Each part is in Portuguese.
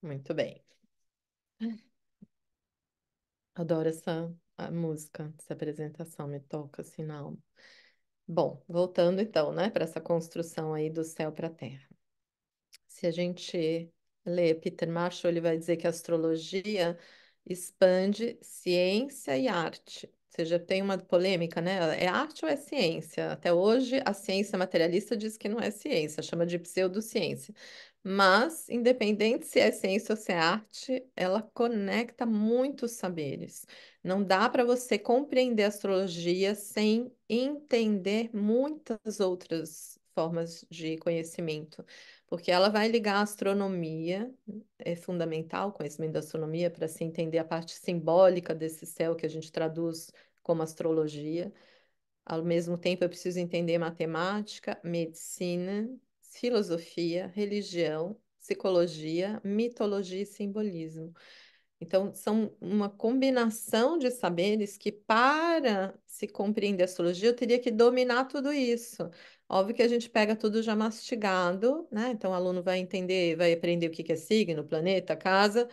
Muito bem. Adoro essa a música, essa apresentação, me toca assim na alma. Bom, voltando então, né, para essa construção aí do céu para a terra. Se a gente lê Peter Marshall, ele vai dizer que a astrologia expande ciência e arte. Ou seja, tem uma polêmica, né? É arte ou é ciência? Até hoje, a ciência materialista diz que não é ciência, chama de pseudociência. Mas, independente se é ciência ou se é arte, ela conecta muitos saberes. Não dá para você compreender a astrologia sem entender muitas outras formas de conhecimento. Porque ela vai ligar a astronomia, é fundamental o conhecimento da astronomia para se entender a parte simbólica desse céu que a gente traduz como astrologia. Ao mesmo tempo, eu preciso entender matemática, medicina, filosofia, religião, psicologia, mitologia e simbolismo. Então, são uma combinação de saberes que, para se compreender a astrologia, eu teria que dominar tudo isso. Óbvio que a gente pega tudo já mastigado, né? Então, o aluno vai entender, vai aprender o que que é signo, planeta, casa.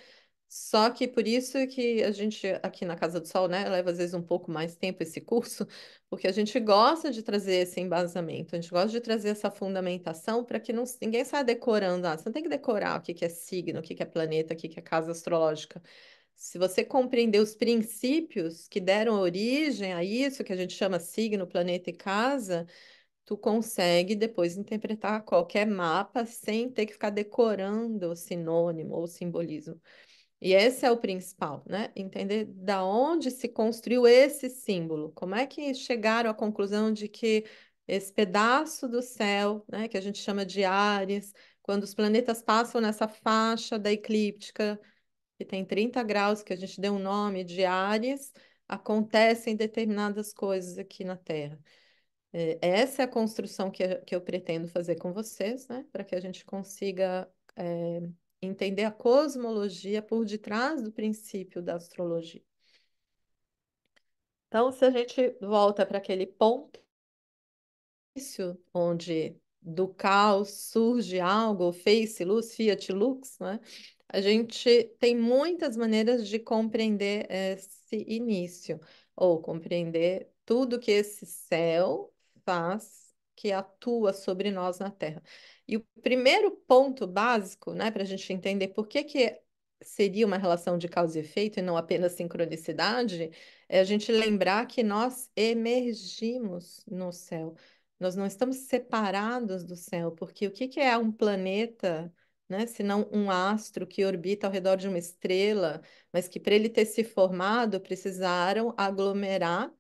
Só que por isso que a gente, aqui na Casa do Sol, né, leva às vezes um pouco mais tempo esse curso, porque a gente gosta de trazer esse embasamento, a gente gosta de trazer essa fundamentação para que ninguém saia decorando. Ah, você não tem que decorar o que que é signo, o que que é planeta, o que que é casa astrológica. Se você compreender os princípios que deram origem a isso, que a gente chama signo, planeta e casa, tu consegue depois interpretar qualquer mapa sem ter que ficar decorando sinônimo ou simbolismo. E esse é o principal, né? Entender da onde se construiu esse símbolo. Como é que chegaram à conclusão de que esse pedaço do céu, né, que a gente chama de Áries, quando os planetas passam nessa faixa da eclíptica, que tem 30 graus, que a gente deu um nome de Áries, acontecem determinadas coisas aqui na Terra. Essa é a construção que eu pretendo fazer com vocês, né? Para que a gente consiga entender a cosmologia por detrás do princípio da astrologia. Então, se a gente volta para aquele ponto início, onde do caos surge algo, face, luz, fiat, lux, né? A gente tem muitas maneiras de compreender esse início, ou compreender tudo que esse céu faz, que atua sobre nós na Terra. E o primeiro ponto básico, né, para a gente entender por que que seria uma relação de causa e efeito e não apenas sincronicidade, é a gente lembrar que nós emergimos no céu. Nós não estamos separados do céu, porque o que que é um planeta, né? Se não um astro que orbita ao redor de uma estrela, mas que para ele ter se formado precisaram aglomerar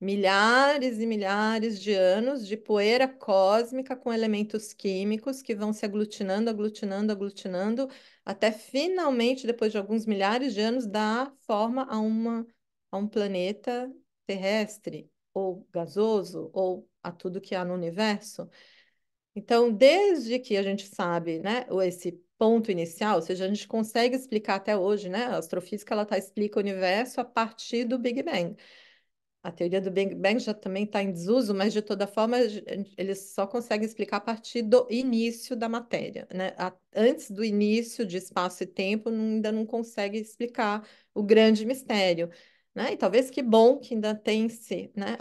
milhares e milhares de anos de poeira cósmica com elementos químicos que vão se aglutinando, aglutinando, aglutinando, até finalmente, depois de alguns milhares de anos, dar forma a um planeta terrestre ou gasoso, ou a tudo que há no universo. Então, desde que a gente sabe, né, esse ponto inicial, ou seja, a gente consegue explicar até hoje, né, a astrofísica ela explica o universo a partir do Big Bang. A teoria do Big Bang já também está em desuso, mas de toda forma eles só conseguem explicar a partir do início da matéria, né? Antes do início de espaço e tempo, ainda não consegue explicar o grande mistério, né? E talvez que bom que ainda tem-se, né,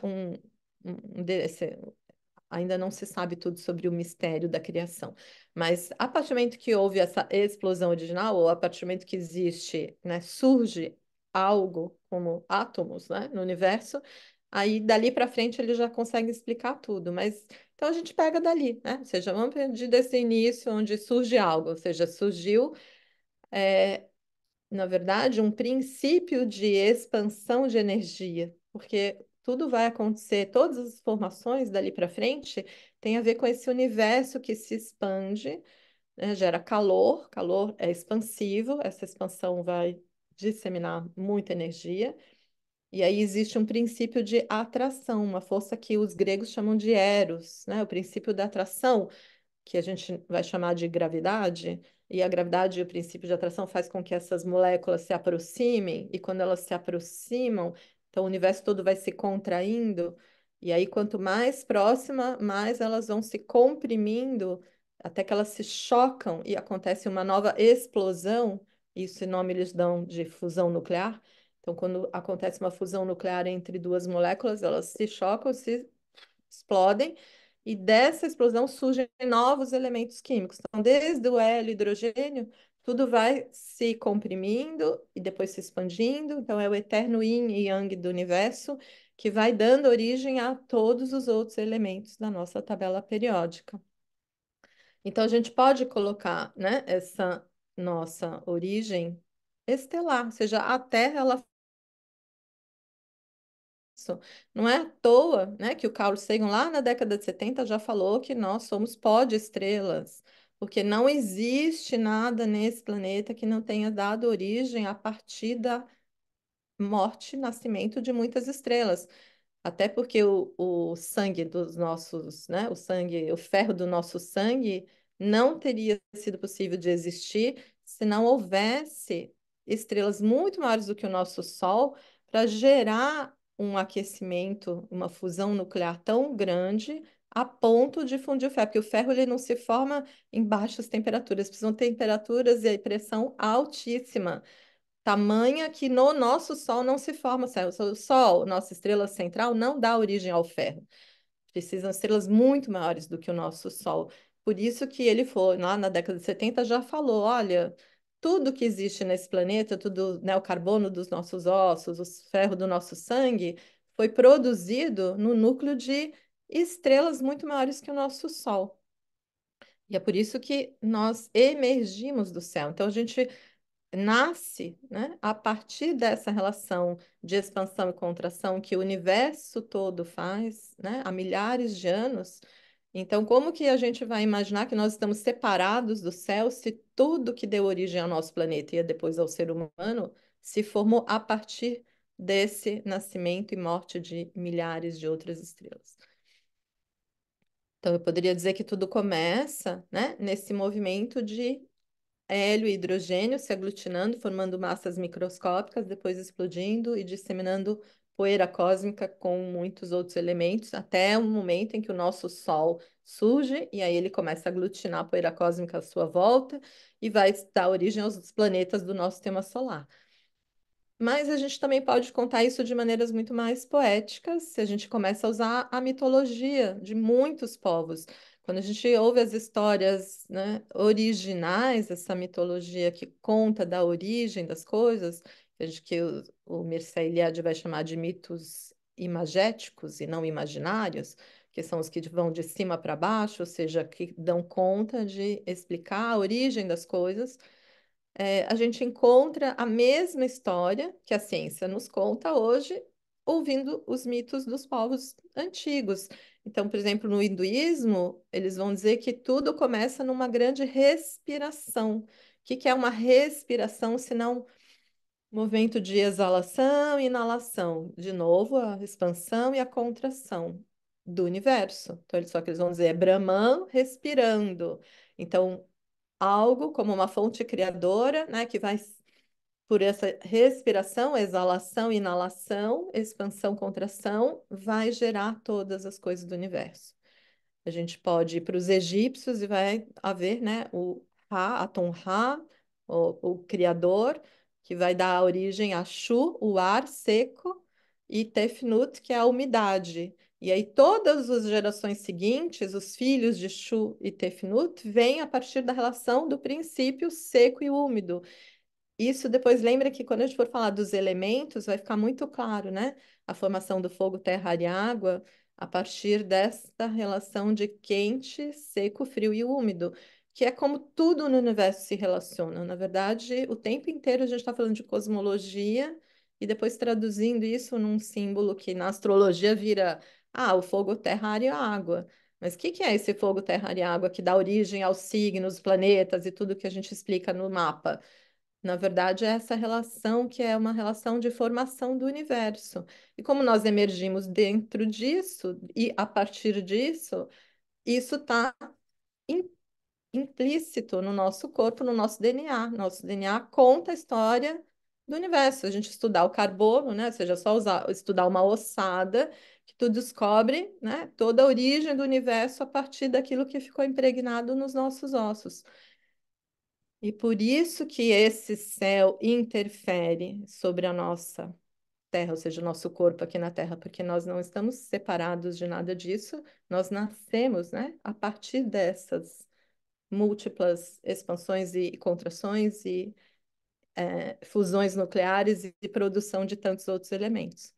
ainda não se sabe tudo sobre o mistério da criação. Mas a partir do momento que houve essa explosão original, ou a partir do momento que existe, né, surge algo como átomos, né, no universo, aí dali para frente ele já consegue explicar tudo. Mas então a gente pega dali, né? Ou seja, vamos partir desse início onde surge algo, ou seja, surgiu na verdade, um princípio de expansão de energia, porque tudo vai acontecer, todas as formações dali para frente tem a ver com esse universo que se expande, né, gera calor, calor é expansivo, essa expansão vai disseminar muita energia, e aí existe um princípio de atração, uma força que os gregos chamam de eros, né, o princípio da atração que a gente vai chamar de gravidade, e a gravidade e o princípio de atração faz com que essas moléculas se aproximem, e quando elas se aproximam, então o universo todo vai se contraindo, e aí quanto mais próxima, mais elas vão se comprimindo, até que elas se chocam e acontece uma nova explosão, Esse nome eles dão de fusão nuclear. Então, quando acontece uma fusão nuclear entre duas moléculas, elas se chocam, se explodem, e dessa explosão surgem novos elementos químicos. Então, desde o hélio, hidrogênio, tudo vai se comprimindo e depois se expandindo. Então, é o eterno yin e yang do universo que vai dando origem a todos os outros elementos da nossa tabela periódica. Então, a gente pode colocar, né, essa nossa origem estelar, ou seja, a Terra, ela isso. Não é à toa, né, que o Carl Sagan, lá na década de 70, já falou que nós somos pó de estrelas, porque não existe nada nesse planeta que não tenha dado origem a partir da morte e nascimento de muitas estrelas. Até porque o sangue dos nossos, né, o sangue, o ferro do nosso sangue não teria sido possível de existir se não houvesse estrelas muito maiores do que o nosso Sol para gerar um aquecimento, uma fusão nuclear tão grande a ponto de fundir o ferro, porque o ferro ele não se forma em baixas temperaturas, precisam temperaturas e pressão altíssima. Tamanha que no nosso Sol não se forma ferro. O Sol, nossa estrela central, não dá origem ao ferro. Precisam estrelas muito maiores do que o nosso Sol. Por isso que ele foi, lá na década de 70, já falou: olha, tudo que existe nesse planeta, tudo, né, o carbono dos nossos ossos, o ferro do nosso sangue, foi produzido no núcleo de estrelas muito maiores que o nosso Sol. E é por isso que nós emergimos do céu. Então, a gente nasce, né, a partir dessa relação de expansão e contração que o universo todo faz, né, há milhares de anos. Então, como que a gente vai imaginar que nós estamos separados do céu se tudo que deu origem ao nosso planeta e depois ao ser humano se formou a partir desse nascimento e morte de milhares de outras estrelas? Então, eu poderia dizer que tudo começa, né, nesse movimento de hélio e hidrogênio se aglutinando, formando massas microscópicas, depois explodindo e disseminando poeira cósmica com muitos outros elementos, até o momento em que o nosso Sol surge, e aí ele começa a aglutinar a poeira cósmica à sua volta e vai dar origem aos planetas do nosso sistema solar. Mas a gente também pode contar isso de maneiras muito mais poéticas, se a gente começa a usar a mitologia de muitos povos. Quando a gente ouve as histórias, né, originais, essa mitologia que conta da origem das coisas, que o Mircea Eliade vai chamar de mitos imagéticos e não imaginários, que são os que vão de cima para baixo, ou seja, que dão conta de explicar a origem das coisas, a gente encontra a mesma história que a ciência nos conta hoje, ouvindo os mitos dos povos antigos. Então, por exemplo, no hinduísmo, eles vão dizer que tudo começa numa grande respiração. O que que é uma respiração, senão movimento de exalação e inalação? De novo, a expansão e a contração do universo. Então, só que eles vão dizer é Brahman respirando. Então, algo como uma fonte criadora, né, que vai por essa respiração, exalação, inalação, expansão, contração, vai gerar todas as coisas do universo. A gente pode ir para os egípcios e vai haver, né, o Ra, Aton-Ra, o criador, que vai dar origem a Shu, o ar seco, e Tefnut, que é a umidade. E aí todas as gerações seguintes, os filhos de Shu e Tefnut, vêm a partir da relação do princípio seco e úmido. Isso depois lembra que quando a gente for falar dos elementos, vai ficar muito claro, né? A formação do fogo, terra, ar e água, a partir desta relação de quente, seco, frio e úmido, que é como tudo no universo se relaciona. Na verdade, o tempo inteiro a gente está falando de cosmologia e depois traduzindo isso num símbolo que na astrologia vira, o fogo, terra, ar e água. Mas o que que é esse fogo, terra, ar e água que dá origem aos signos, planetas e tudo que a gente explica no mapa? Na verdade, é essa relação que é uma relação de formação do universo. E como nós emergimos dentro disso, e a partir disso, isso está implícito no nosso corpo, no nosso DNA. Nosso DNA conta a história do universo. A gente estudar o carbono, né? Ou seja, só estudar uma ossada, que tu descobre, né, toda a origem do universo a partir daquilo que ficou impregnado nos nossos ossos. E por isso que esse céu interfere sobre a nossa Terra, ou seja, o nosso corpo aqui na Terra, porque nós não estamos separados de nada disso, nós nascemos, né, a partir dessas múltiplas expansões e contrações e fusões nucleares e produção de tantos outros elementos.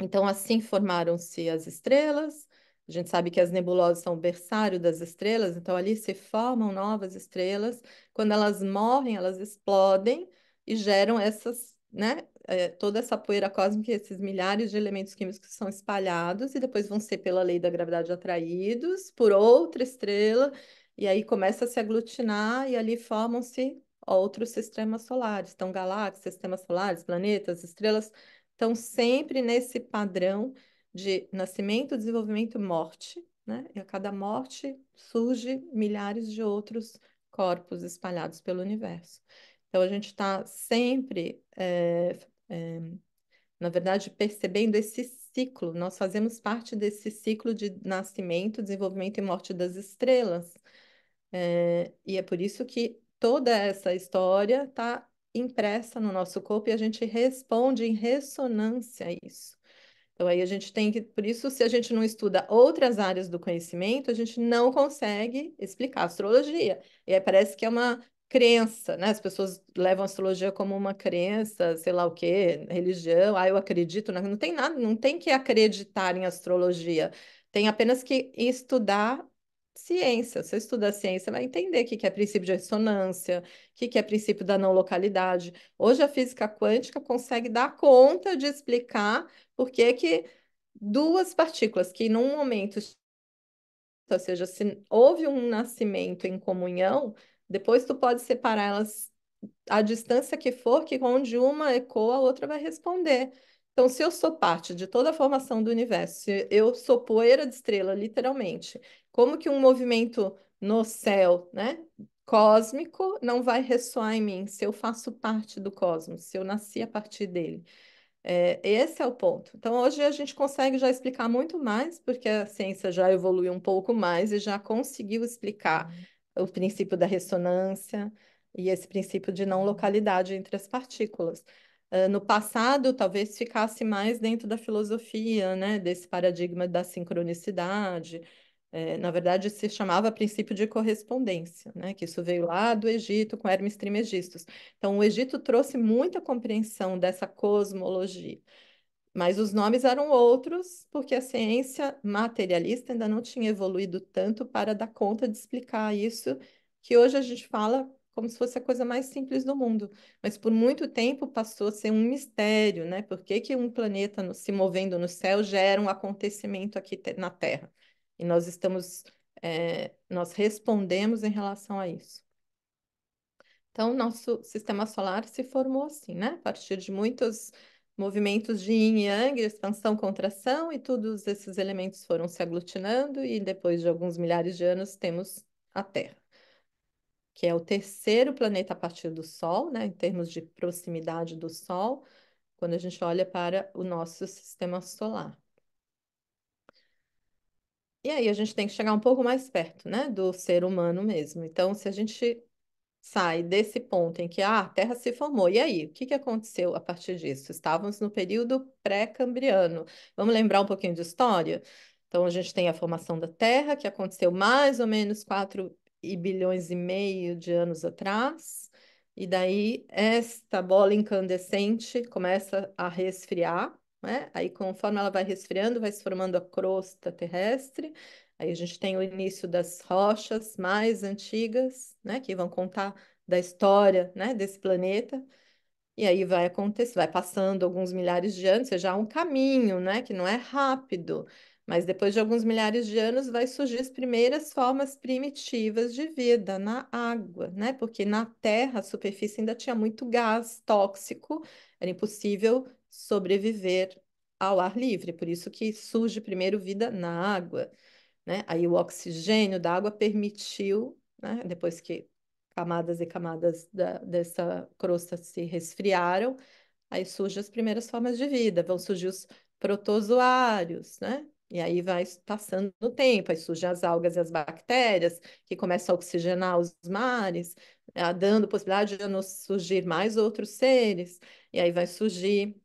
Então, assim formaram-se as estrelas. A gente sabe que as nebulosas são o berçário das estrelas, então ali se formam novas estrelas. Quando elas morrem, elas explodem e geram essas, né, toda essa poeira cósmica, esses milhares de elementos químicos que são espalhados e depois vão ser, pela lei da gravidade, atraídos por outra estrela, e aí começa a se aglutinar e ali formam-se outros sistemas solares. Então, galáxias, sistemas solares, planetas, estrelas estão sempre nesse padrão de nascimento, desenvolvimento, morte, né? E a cada morte surge milhares de outros corpos espalhados pelo universo. Então a gente está sempre, na verdade, percebendo esse ciclo. Nós fazemos parte desse ciclo de nascimento, desenvolvimento e morte das estrelas. E é por isso que toda essa história está impressa no nosso corpo e a gente responde em ressonância a isso. Então, aí a gente tem que, por isso, se a gente não estuda outras áreas do conhecimento, a gente não consegue explicar a astrologia. E aí parece que é uma crença, né? As pessoas levam a astrologia como uma crença, sei lá o quê, religião. Ah, eu acredito. Não tem nada, não tem que acreditar em astrologia. Tem apenas que estudar ciência. Se você estudar ciência, vai entender o que que é princípio de ressonância, o que que é princípio da não localidade. Hoje a física quântica consegue dar conta de explicar por que que duas partículas que num momento, ou seja, se houve um nascimento em comunhão, depois tu pode separar elas a distância que for, que onde uma ecoa, a outra vai responder. Então, se eu sou parte de toda a formação do universo, se eu sou poeira de estrela, literalmente, como que um movimento no céu, né, cósmico, não vai ressoar em mim se eu faço parte do cosmos, se eu nasci a partir dele? Esse é o ponto. Então, hoje a gente consegue já explicar muito mais, porque a ciência já evoluiu um pouco mais e já conseguiu explicar o princípio da ressonância e esse princípio de não localidade entre as partículas. No passado, talvez ficasse mais dentro da filosofia, né, desse paradigma da sincronicidade. Na verdade, se chamava princípio de correspondência, né, que isso veio lá do Egito com Hermes Trismegistus. Então, o Egito trouxe muita compreensão dessa cosmologia, mas os nomes eram outros, porque a ciência materialista ainda não tinha evoluído tanto para dar conta de explicar isso, que hoje a gente fala como se fosse a coisa mais simples do mundo. Mas por muito tempo passou a ser um mistério, né? Por que que um planeta se movendo no céu gera um acontecimento aqui na Terra? E nós estamos, nós respondemos em relação a isso. Então, nosso sistema solar se formou assim, né? A partir de muitos movimentos de yin e yang, expansão, contração, e todos esses elementos foram se aglutinando, e depois de alguns milhares de anos temos a Terra, que é o terceiro planeta a partir do Sol, né? Em termos de proximidade do Sol, quando a gente olha para o nosso sistema solar. E aí a gente tem que chegar um pouco mais perto, né? Do ser humano mesmo. Então, se a gente sai desse ponto em que a Terra se formou. E aí, o que que aconteceu a partir disso? Estávamos no período pré-cambriano. Vamos lembrar um pouquinho de história? Então, a gente tem a formação da Terra, que aconteceu mais ou menos 4,5 bilhões de anos atrás. E daí, esta bola incandescente começa a resfriar, né? Aí, conforme ela vai resfriando, vai se formando a crosta terrestre. Aí a gente tem o início das rochas mais antigas, né, que vão contar da história, né, desse planeta. E aí vai acontecer, vai passando alguns milhares de anos, ou seja, há um caminho, né, que não é rápido, mas depois de alguns milhares de anos vai surgir as primeiras formas primitivas de vida na água, né? Porque na Terra, a superfície ainda tinha muito gás tóxico, era impossível sobreviver ao ar livre, por isso que surge primeiro vida na água, né? Aí o oxigênio da água permitiu, né? Depois que camadas e camadas dessa crosta se resfriaram, aí surgem as primeiras formas de vida, vão surgir os protozoários, né? E aí vai passando o tempo, aí surgem as algas e as bactérias, que começam a oxigenar os mares, dando possibilidade de nos surgir mais outros seres. E aí vai surgir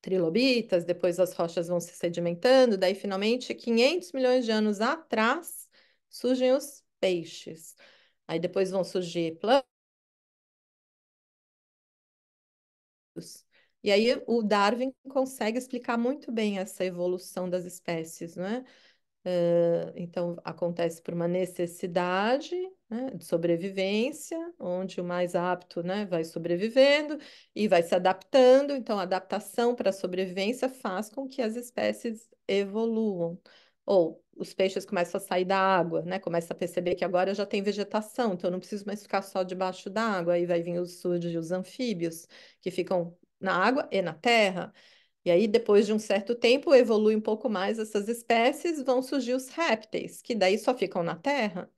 trilobitas, depois as rochas vão se sedimentando, daí finalmente, 500 milhões de anos atrás, surgem os peixes. Aí depois vão surgir plantas. E aí o Darwin consegue explicar muito bem essa evolução das espécies, né? Então, acontece por uma necessidade, né, de sobrevivência, onde o mais apto, né, vai sobrevivendo e vai se adaptando. Então, a adaptação para a sobrevivência faz com que as espécies evoluam. Ou os peixes começam a sair da água, né? Começa a perceber que agora já tem vegetação, então eu não preciso mais ficar só debaixo da água. Aí vai vir os anfíbios, que ficam na água e na terra. E aí, depois de um certo tempo, evolui um pouco mais essas espécies, vão surgir os répteis, que daí só ficam na Terra.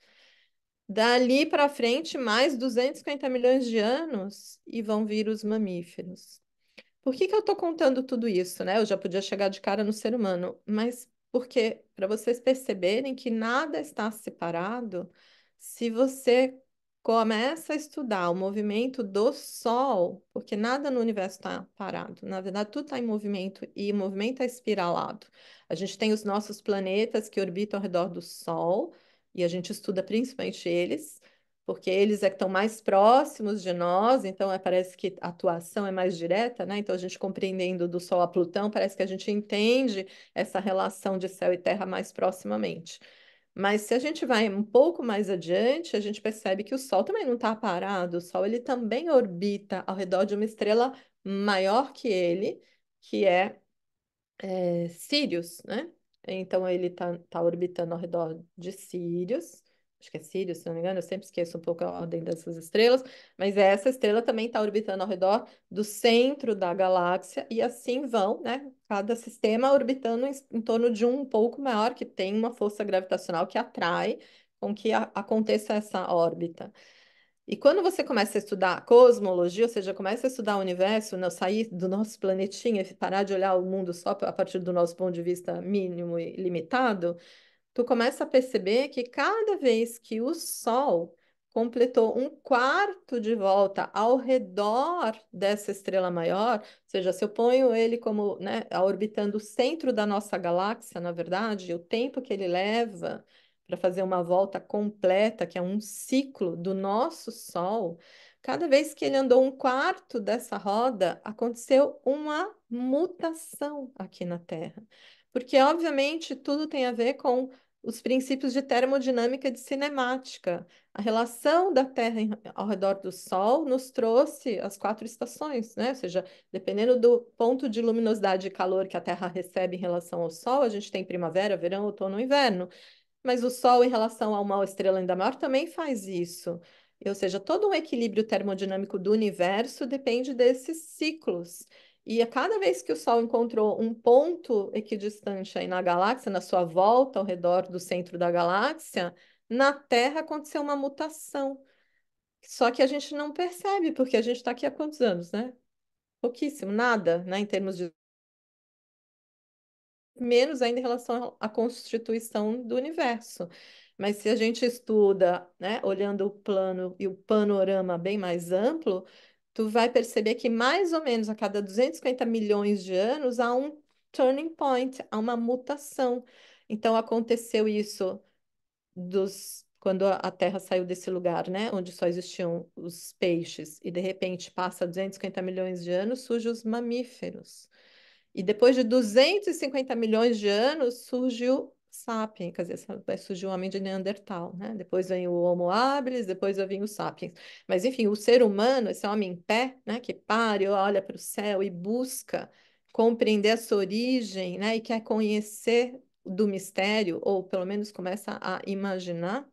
Dali para frente, mais 250 milhões de anos, e vão vir os mamíferos. Por que que eu estou contando tudo isso, né? Eu já podia chegar de cara no ser humano, mas porque para vocês perceberem que nada está separado, se você começa a estudar o movimento do Sol, porque nada no universo está parado, na verdade tudo está em movimento e o movimento é espiralado. A gente tem os nossos planetas que orbitam ao redor do Sol e a gente estuda principalmente eles porque eles é que estão mais próximos de nós, então parece que a atuação é mais direta, né? Então a gente compreendendo do Sol a Plutão, parece que a gente entende essa relação de céu e terra mais proximamente. Mas se a gente vai um pouco mais adiante, a gente percebe que o Sol também não está parado, o Sol ele também orbita ao redor de uma estrela maior que ele, que é Sirius, né? Então ele tá orbitando ao redor de Sirius. Acho que é Sirius, se não me engano, eu sempre esqueço um pouco a ordem dessas estrelas, mas essa estrela também está orbitando ao redor do centro da galáxia, e assim vão, né? Cada sistema orbitando em torno de um pouco maior, que tem uma força gravitacional que atrai com que aconteça essa órbita. E quando você começa a estudar cosmologia, ou seja, começa a estudar o universo, não sair do nosso planetinha e parar de olhar o mundo só a partir do nosso ponto de vista mínimo e limitado, tu começa a perceber que cada vez que o Sol completou um quarto de volta ao redor dessa estrela maior, ou seja, se eu ponho ele como, né, orbitando o centro da nossa galáxia, na verdade, o tempo que ele leva para fazer uma volta completa, que é um ciclo do nosso Sol, cada vez que ele andou um quarto dessa roda, aconteceu uma mutação aqui na Terra. Porque, obviamente, tudo tem a ver com os princípios de termodinâmica de cinemática. A relação da Terra ao redor do Sol nos trouxe as quatro estações, né? Ou seja, dependendo do ponto de luminosidade e calor que a Terra recebe em relação ao Sol, a gente tem primavera, verão, outono e inverno. Mas o Sol, em relação a uma estrela ainda maior, também faz isso. Ou seja, todo um equilíbrio termodinâmico do universo depende desses ciclos. E a cada vez que o Sol encontrou um ponto equidistante aí na galáxia, na sua volta ao redor do centro da galáxia, na Terra aconteceu uma mutação. Só que a gente não percebe, porque a gente está aqui há quantos anos, né? Pouquíssimo, nada, né? Em termos de menos ainda em relação à constituição do universo. Mas se a gente estuda, né, olhando o plano e o panorama bem mais amplo, tu vai perceber que mais ou menos a cada 250 milhões de anos há um turning point, há uma mutação. Então aconteceu isso quando a Terra saiu desse lugar, né, onde só existiam os peixes, e de repente passa 250 milhões de anos, surgem os mamíferos. E depois de 250 milhões de anos, surgiu Sapiens, quer dizer, vai surgir o homem de Neandertal, né? Depois vem o Homo habilis, depois vai vir o Sapiens. Mas, enfim, o ser humano, esse homem em pé, né, que para e olha para o céu e busca compreender a sua origem, né, e quer conhecer do mistério, ou pelo menos começa a imaginar,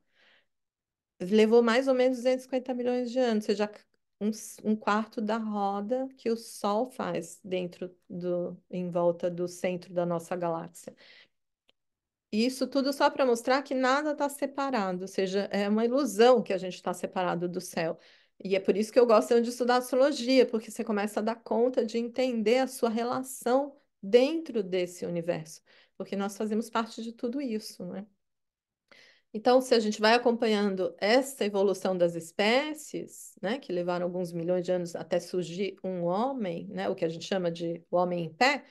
levou mais ou menos 250 milhões de anos, ou seja, um, um quarto da roda que o Sol faz em volta do centro da nossa galáxia. E isso tudo só para mostrar que nada está separado, ou seja, é uma ilusão que a gente está separado do céu. E é por isso que eu gosto tanto de estudar astrologia, porque você começa a dar conta de entender a sua relação dentro desse universo. porque nós fazemos parte de tudo isso, né? Então, se a gente vai acompanhando essa evolução das espécies, né, que levaram alguns milhões de anos até surgir um homem, né, o que a gente chama de o homem em pé,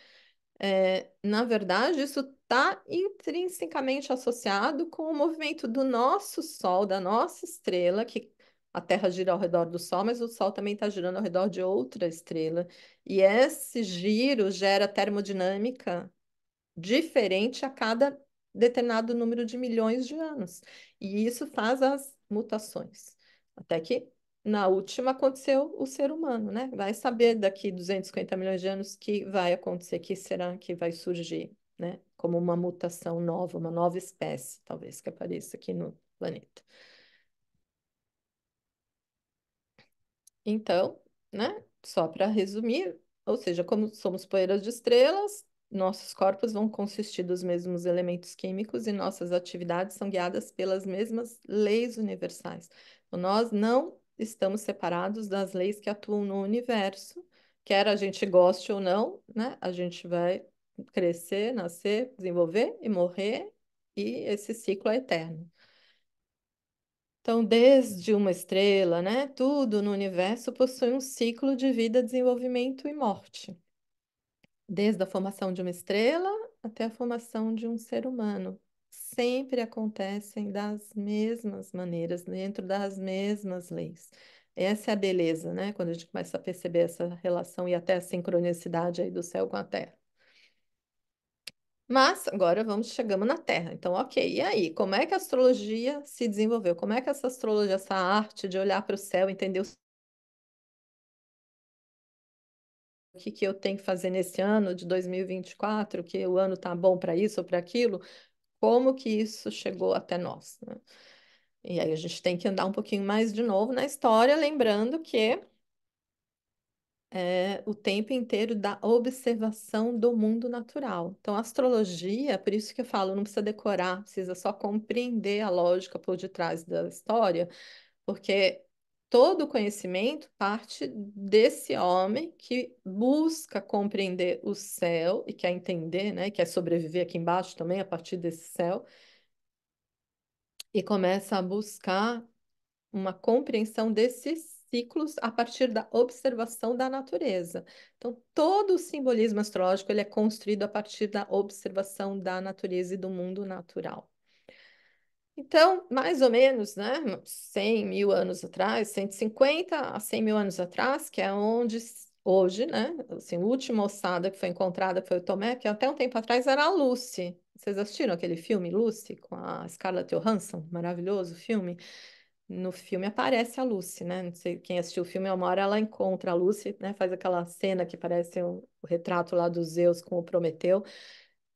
na verdade, isso está intrinsecamente associado com o movimento do nosso Sol, da nossa estrela, que a Terra gira ao redor do Sol, mas o Sol também está girando ao redor de outra estrela. E esse giro gera termodinâmica diferente a cada determinado número de milhões de anos. E isso faz as mutações. Até que na última aconteceu o ser humano, né? Vai saber daqui 250 milhões de anos que vai acontecer, que será que vai surgir, né? Como uma mutação nova, uma nova espécie, talvez, que apareça aqui no planeta. Então, né, só para resumir, ou seja, como somos poeiras de estrelas, nossos corpos vão consistir dos mesmos elementos químicos e nossas atividades são guiadas pelas mesmas leis universais. Então, nós não estamos separados das leis que atuam no universo, quer a gente goste ou não, né? A gente vai crescer, nascer, desenvolver e morrer, e esse ciclo é eterno. Então, desde uma estrela, né, tudo no universo possui um ciclo de vida, desenvolvimento e morte. Desde a formação de uma estrela até a formação de um ser humano. Sempre acontecem das mesmas maneiras, dentro das mesmas leis. Essa é a beleza, né? Quando a gente começa a perceber essa relação e até a sincronicidade aí do céu com a terra. Mas agora chegamos na Terra. Então, ok, e aí? Como é que a astrologia se desenvolveu? Como é que essa astrologia, essa arte de olhar para o céu, entender o que que eu tenho que fazer nesse ano de 2024, que o ano tá bom para isso ou para aquilo, como que isso chegou até nós, né? E aí a gente tem que andar um pouquinho mais de novo na história, lembrando que o tempo inteiro da observação do mundo natural. Então, a astrologia, por isso que eu falo, não precisa decorar, precisa só compreender a lógica por detrás da história, porque todo o conhecimento parte desse homem que busca compreender o céu e quer entender, né, e quer sobreviver aqui embaixo também a partir desse céu, e começa a buscar uma compreensão desses ciclos a partir da observação da natureza. Então, todo o simbolismo astrológico ele é construído a partir da observação da natureza e do mundo natural. Então, mais ou menos, né, 100 mil anos atrás, 150 a 100 mil anos atrás, que é onde hoje, né, assim, a última ossada que foi encontrada foi o Tomé, que até um tempo atrás era a Lucy. Vocês assistiram aquele filme Lucy com a Scarlett Johansson? Maravilhoso filme. No filme aparece a Lucy, né? Não sei quem assistiu o filme, uma hora ela encontra a Lucy, né? Faz aquela cena que parece o retrato lá dos Zeus com o Prometeu.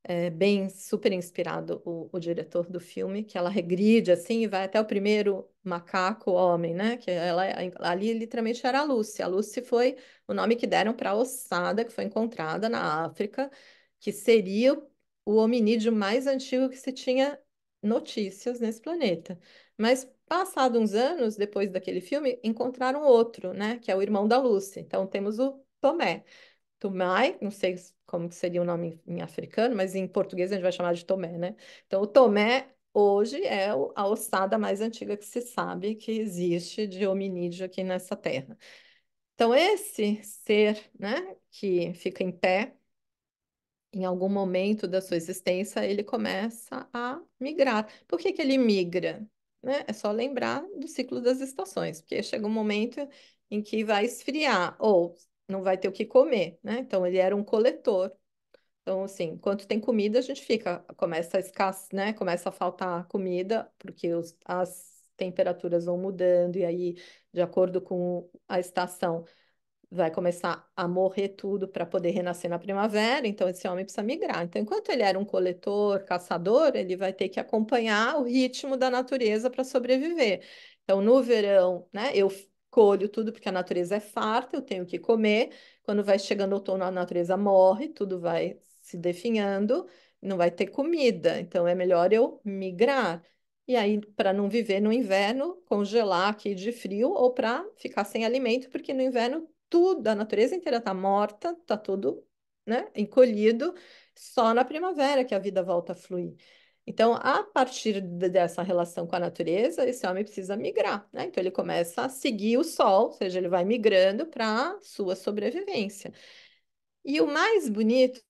É bem super inspirado o diretor do filme, que ela regride assim e vai até o primeiro macaco homem, né? Que ela ali literalmente era a Lucy. A Lucy foi o nome que deram para a ossada que foi encontrada na África, que seria o hominídeo mais antigo que se tinha notícias nesse planeta. Mas passado uns anos depois daquele filme, encontraram outro, né? Que é o irmão da Lucy. Então temos o Tomé. Tomai, não sei como que seria o nome em africano, mas em português a gente vai chamar de Tomé, né? Então, o Tomé hoje é a ossada mais antiga que se sabe que existe de hominídeo aqui nessa terra. Então, esse ser, né, que fica em pé, em algum momento da sua existência, ele começa a migrar. Por que que ele migra? Né? É só lembrar do ciclo das estações, porque chega um momento em que vai esfriar, ou não vai ter o que comer, né? Então, ele era um coletor. Então, assim, enquanto tem comida, a gente fica, começa a né? Começa a faltar comida, porque as temperaturas vão mudando, e aí, de acordo com a estação, vai começar a morrer tudo para poder renascer na primavera, então esse homem precisa migrar. Então, enquanto ele era um coletor, caçador, ele vai ter que acompanhar o ritmo da natureza para sobreviver. Então, no verão, né, eu colho tudo porque a natureza é farta, eu tenho que comer. Quando vai chegando o outono, a natureza morre, tudo vai se definhando, não vai ter comida. Então, é melhor eu migrar. E aí, para não viver no inverno, congelar aqui de frio, ou para ficar sem alimento, porque no inverno tudo, a natureza inteira está morta, está tudo, né, encolhido, Só na primavera que a vida volta a fluir. Então, a partir dessa relação com a natureza, esse homem precisa migrar, né? Então, ele começa a seguir o sol, ou seja, ele vai migrando para sua sobrevivência. E o mais bonito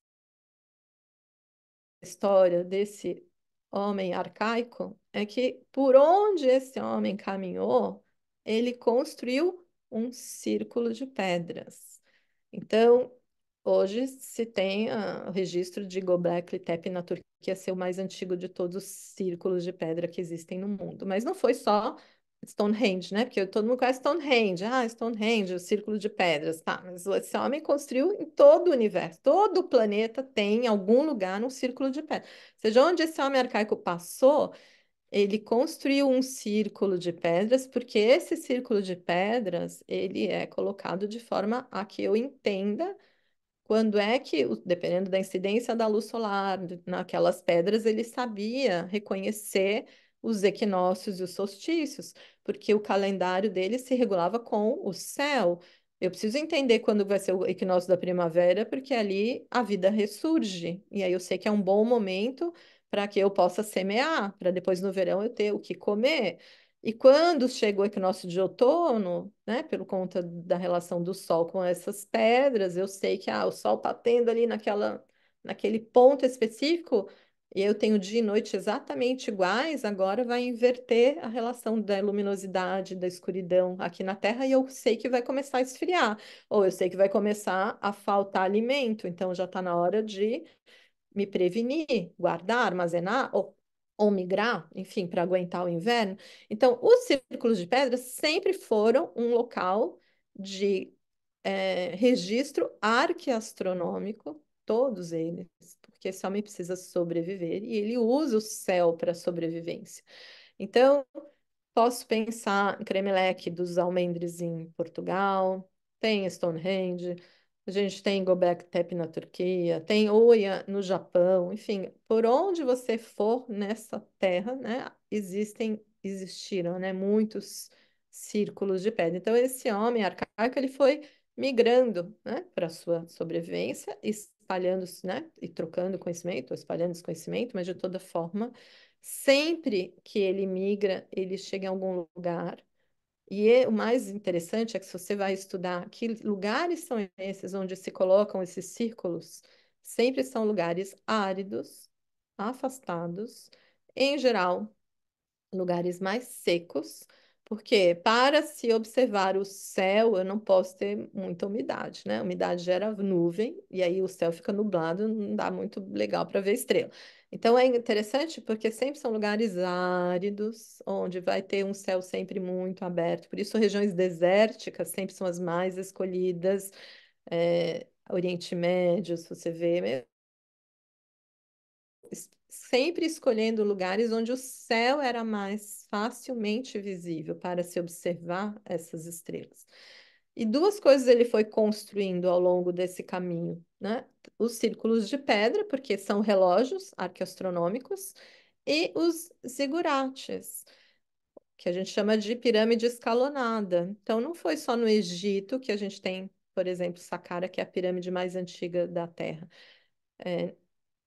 da história desse homem arcaico é que, por onde esse homem caminhou, ele construiu um círculo de pedras. Então, hoje se tem o registro de Göbekli Tepe na Turquia ser o mais antigo de todos os círculos de pedra que existem no mundo. Mas não foi só Stonehenge, né? Porque todo mundo conhece Stonehenge. Ah, Stonehenge, o círculo de pedras. Tá, mas esse homem construiu em todo o universo. Todo o planeta tem em algum lugar um círculo de pedra. Ou seja, onde esse homem arcaico passou, ele construiu um círculo de pedras, porque esse círculo de pedras, ele é colocado de forma a que eu entenda quando é que, dependendo da incidência da luz solar, naquelas pedras, ele sabia reconhecer os equinócios e os solstícios, porque o calendário dele se regulava com o céu. Eu preciso entender quando vai ser o equinócio da primavera, porque ali a vida ressurge. E aí eu sei que é um bom momento para que eu possa semear, para depois no verão eu ter o que comer. E quando chega o equinócio de outono, né, por conta da relação do Sol com essas pedras, eu sei que o Sol está tendo ali naquele ponto específico, e eu tenho dia e noite exatamente iguais, agora vai inverter a relação da luminosidade, da escuridão aqui na Terra, e eu sei que vai começar a esfriar, ou eu sei que vai começar a faltar alimento, então já está na hora de me prevenir, guardar, armazenar ou migrar, enfim, para aguentar o inverno. Então, os círculos de pedra sempre foram um local de registro arqueastronômico, todos eles, porque esse homem precisa sobreviver e ele usa o céu para sobrevivência. Então, posso pensar em Cremeleque dos Almendres em Portugal, tem Stonehenge, a gente tem Göbekli Tepe na Turquia, tem Oya no Japão, enfim, por onde você for nessa terra, né, existiram, né, muitos círculos de pedra. Então, esse homem arcaico, ele foi migrando, né, para sua sobrevivência, espalhando-se, né, e trocando conhecimento, espalhando esse conhecimento, mas de toda forma sempre que ele migra, ele chega em algum lugar. O mais interessante é que se você vai estudar que lugares são esses onde se colocam esses círculos, sempre são lugares áridos, afastados, em geral lugares mais secos, porque para se observar o céu, eu não posso ter muita umidade, né? A umidade gera nuvem e aí o céu fica nublado, não dá muito legal para ver estrela. Então é interessante porque sempre são lugares áridos, onde vai ter um céu sempre muito aberto. Por isso, regiões desérticas sempre são as mais escolhidas. Oriente Médio, se você vê, sempre escolhendo lugares onde o céu era mais facilmente visível para se observar essas estrelas. E duas coisas ele foi construindo ao longo desse caminho, né? Os círculos de pedra, porque são relógios arqueastronômicos, e os zigurates, que a gente chama de pirâmide escalonada. Então, não foi só no Egito que a gente tem, por exemplo, Saqqara, que é a pirâmide mais antiga da Terra.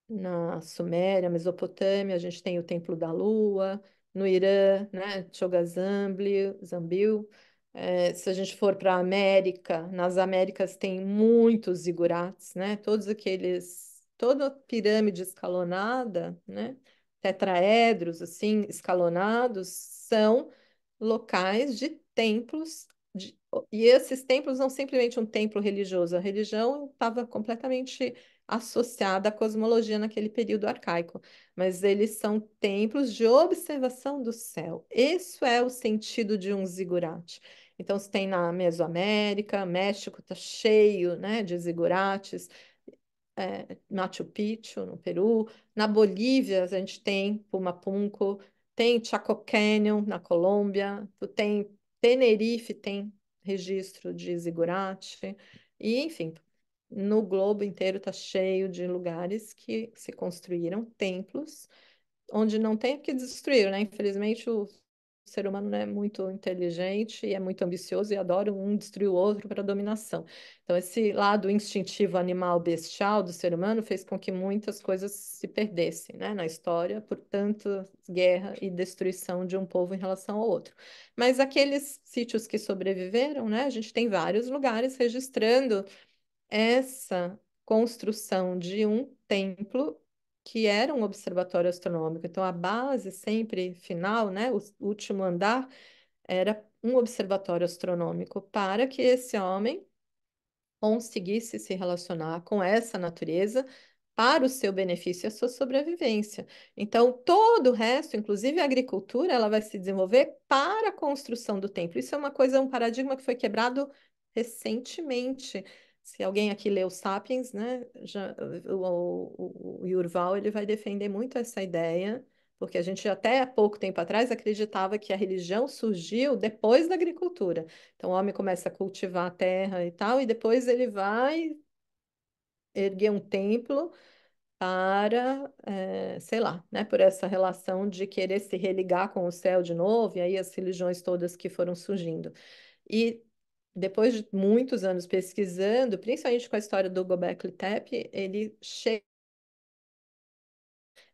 Na Suméria, Mesopotâmia, a gente tem o Templo da Lua, no Irã, né, Chogazambil, Zambil. Se a gente for para a América, nas Américas tem muitos zigurates, né, toda pirâmide escalonada, né, tetraedros, assim, escalonados, são locais de templos, e esses templos não simplesmente um templo religioso, a religião estava completamente associada à cosmologia naquele período arcaico, mas eles são templos de observação do céu. Isso é o sentido de um zigurate. Então, se tem na Mesoamérica, México está cheio, né, de zigurates, Machu Picchu, no Peru. Na Bolívia, a gente tem Pumapunco, tem Chaco Canyon, na Colômbia, tu tem Tenerife, tem registro de zigurate, e enfim, no globo inteiro está cheio de lugares que se construíram templos, onde não tem porque destruíram, né? Infelizmente, ser humano é muito inteligente e é muito ambicioso e adora um destruir o outro para dominação. Então, esse lado instintivo animal bestial do ser humano fez com que muitas coisas se perdessem, né, na história, por tanta guerra e destruição de um povo em relação ao outro. Mas aqueles sítios que sobreviveram, né, a gente tem vários lugares registrando essa construção de um templo que era um observatório astronômico. Então, a base sempre final, né, o último andar, era um observatório astronômico para que esse homem conseguisse se relacionar com essa natureza para o seu benefício e a sua sobrevivência. Então, todo o resto, inclusive a agricultura, ela vai se desenvolver para a construção do templo. Isso é uma coisa, um paradigma que foi quebrado recentemente. Se alguém aqui leu Sapiens, né, o Yuval, ele vai defender muito essa ideia, porque a gente até há pouco tempo atrás acreditava que a religião surgiu depois da agricultura. Então, o homem começa a cultivar a terra e tal, e depois ele vai erguer um templo para, sei lá, né, por essa relação de querer se religar com o céu de novo, e aí as religiões todas que foram surgindo. E depois de muitos anos pesquisando, principalmente com a história do Göbekli Tepe, ele chega.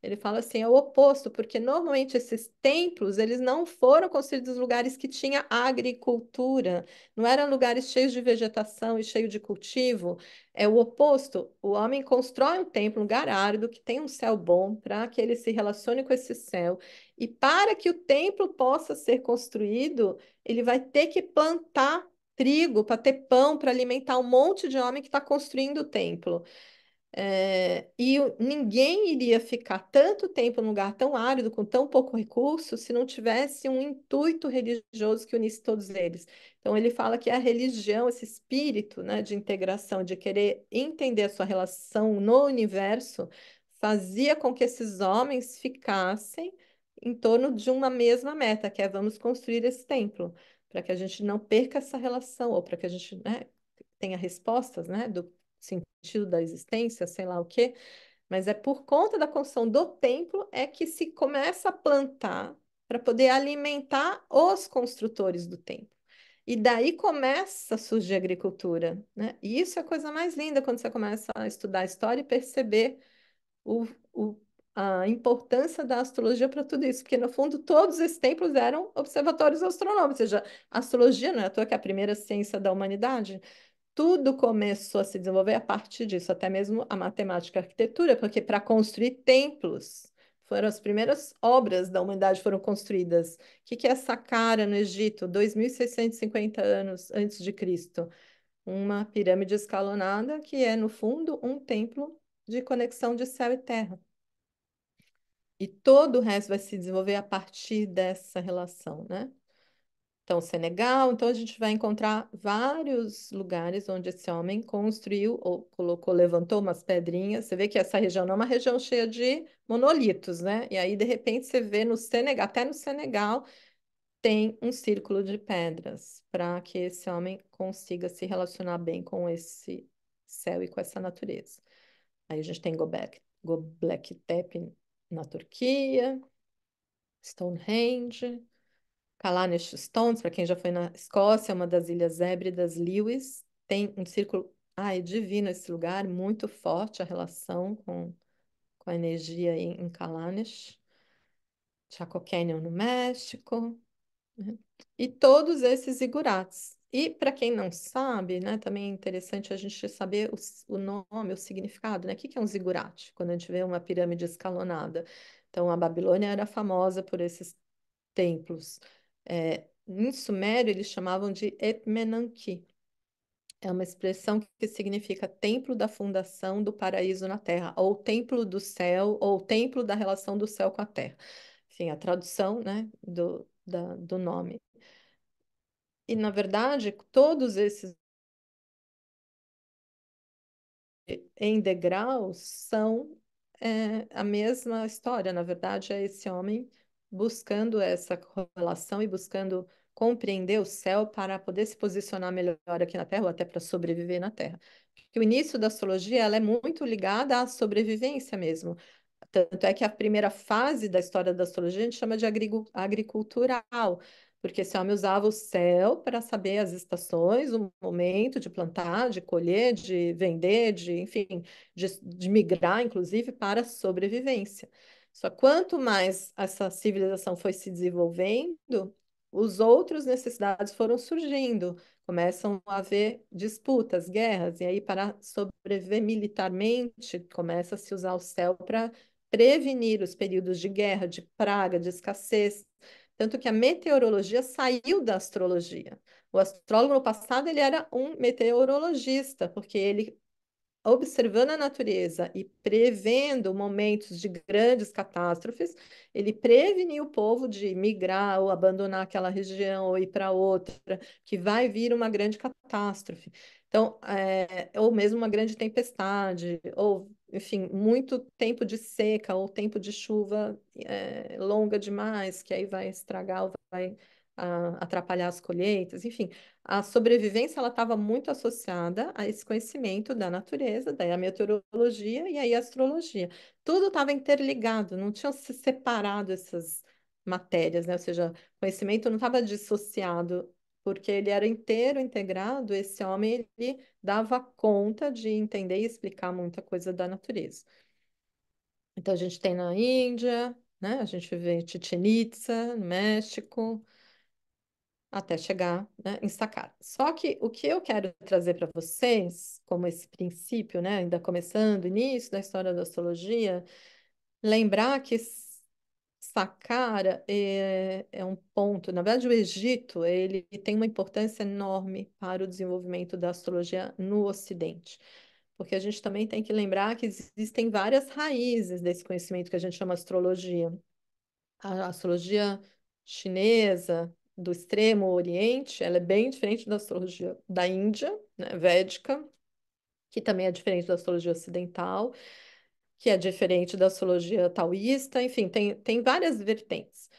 Ele fala assim, é o oposto, porque normalmente esses templos, eles não foram construídos em lugares que tinha agricultura, não eram lugares cheios de vegetação e cheio de cultivo. É o oposto. O homem constrói um templo, um lugar árido, que tem um céu bom, para que ele se relacione com esse céu. E para que o templo possa ser construído, ele vai ter que plantar trigo para ter pão, para alimentar um monte de homem que está construindo o templo. Ninguém iria ficar tanto tempo num lugar tão árido, com tão pouco recurso, se não tivesse um intuito religioso que unisse todos eles. Então, ele fala que a religião, esse espírito, né, de integração, de querer entender a sua relação no universo, fazia com que esses homens ficassem em torno de uma mesma meta, que é vamos construir esse templo, para que a gente não perca essa relação, ou para que a gente, né, tenha respostas, né, do sentido da existência, sei lá o quê, mas é por conta da construção do templo é que se começa a plantar para poder alimentar os construtores do templo. E daí começa a surgir a agricultura, né? E isso é a coisa mais linda quando você começa a estudar a história e perceber o, o, a importância da astrologia para tudo isso, porque no fundo todos esses templos eram observatórios astronômicos, ou seja, a astrologia não é à toa que é a primeira ciência da humanidade. Tudo começou a se desenvolver a partir disso, até mesmo a matemática e a arquitetura, porque para construir templos foram as primeiras obras da humanidade foram construídas. O que que é Saqqara no Egito, 2.650 anos antes de Cristo? Uma pirâmide escalonada que é, no fundo, um templo de conexão de céu e terra. E todo o resto vai se desenvolver a partir dessa relação, né? Então, Senegal, então a gente vai encontrar vários lugares onde esse homem construiu ou colocou, levantou umas pedrinhas. Você vê que essa região não é uma região cheia de monolitos, né? E aí, de repente, você vê no Senegal, até no Senegal, tem um círculo de pedras para que esse homem consiga se relacionar bem com esse céu e com essa natureza. Aí a gente tem Göbekli Tepe na Turquia, Stonehenge. Kalanes Stones, para quem já foi na Escócia, é uma das Ilhas Hébridas, Lewis, tem um círculo. Ah, é divino esse lugar, muito forte a relação com a energia em Kalanes. Chaco Canyon no México, né? E todos esses zigurates. E para quem não sabe, né, também é interessante a gente saber o nome, o significado, né? O que que é um zigurate? Quando a gente vê uma pirâmide escalonada. Então, a Babilônia era famosa por esses templos. Em Sumério, eles chamavam de Etmenanki. É uma expressão que significa templo da fundação do paraíso na terra, ou templo do céu, ou templo da relação do céu com a terra. Enfim, a tradução, né, do nome. E, na verdade, todos esses em degraus são a mesma história. Na verdade, é esse homem buscando essa correlação e buscando compreender o céu para poder se posicionar melhor aqui na Terra, ou até para sobreviver na Terra. Porque o início da astrologia ela é muito ligada à sobrevivência mesmo. Tanto é que a primeira fase da história da astrologia a gente chama de agricultural, porque esse homem usava o céu para saber as estações, o momento de plantar, de colher, de vender, de, enfim, de migrar, inclusive, para a sobrevivência. Só quanto mais essa civilização foi se desenvolvendo, os outros necessidades foram surgindo. Começam a haver disputas, guerras, e aí, para sobreviver militarmente, começa a se usar o céu para prevenir os períodos de guerra, de praga, de escassez. Tanto que a meteorologia saiu da astrologia. O astrólogo no passado ele era um meteorologista, porque ele observando a natureza e prevendo momentos de grandes catástrofes, ele preveniu o povo de migrar ou abandonar aquela região ou ir para outra, que vai vir uma grande catástrofe. Então, ou mesmo uma grande tempestade, ou, enfim, muito tempo de seca ou tempo de chuva longa demais, que aí vai estragar ou vai atrapalhar as colheitas, enfim a sobrevivência ela estava muito associada a esse conhecimento da natureza, daí a meteorologia e aí a astrologia. Tudo estava interligado, não tinham se separado essas matérias, né? Ou seja, o conhecimento não estava dissociado, porque ele era inteiro, integrado, esse homem ele dava conta de entender e explicar muita coisa da natureza. Então a gente tem na Índia, né? A gente vê Chichen Itza, no México, até chegar, né, em Saqqara. Só que o que eu quero trazer para vocês, como esse princípio, né, ainda começando, início da história da astrologia, lembrar que Saqqara é um ponto, na verdade, o Egito, ele tem uma importância enorme para o desenvolvimento da astrologia no Ocidente. Porque a gente também tem que lembrar que existem várias raízes desse conhecimento que a gente chama astrologia. A astrologia chinesa do Extremo Oriente, ela é bem diferente da astrologia da Índia, né, védica, que também é diferente da astrologia ocidental, que é diferente da astrologia taoísta, enfim, tem várias vertentes.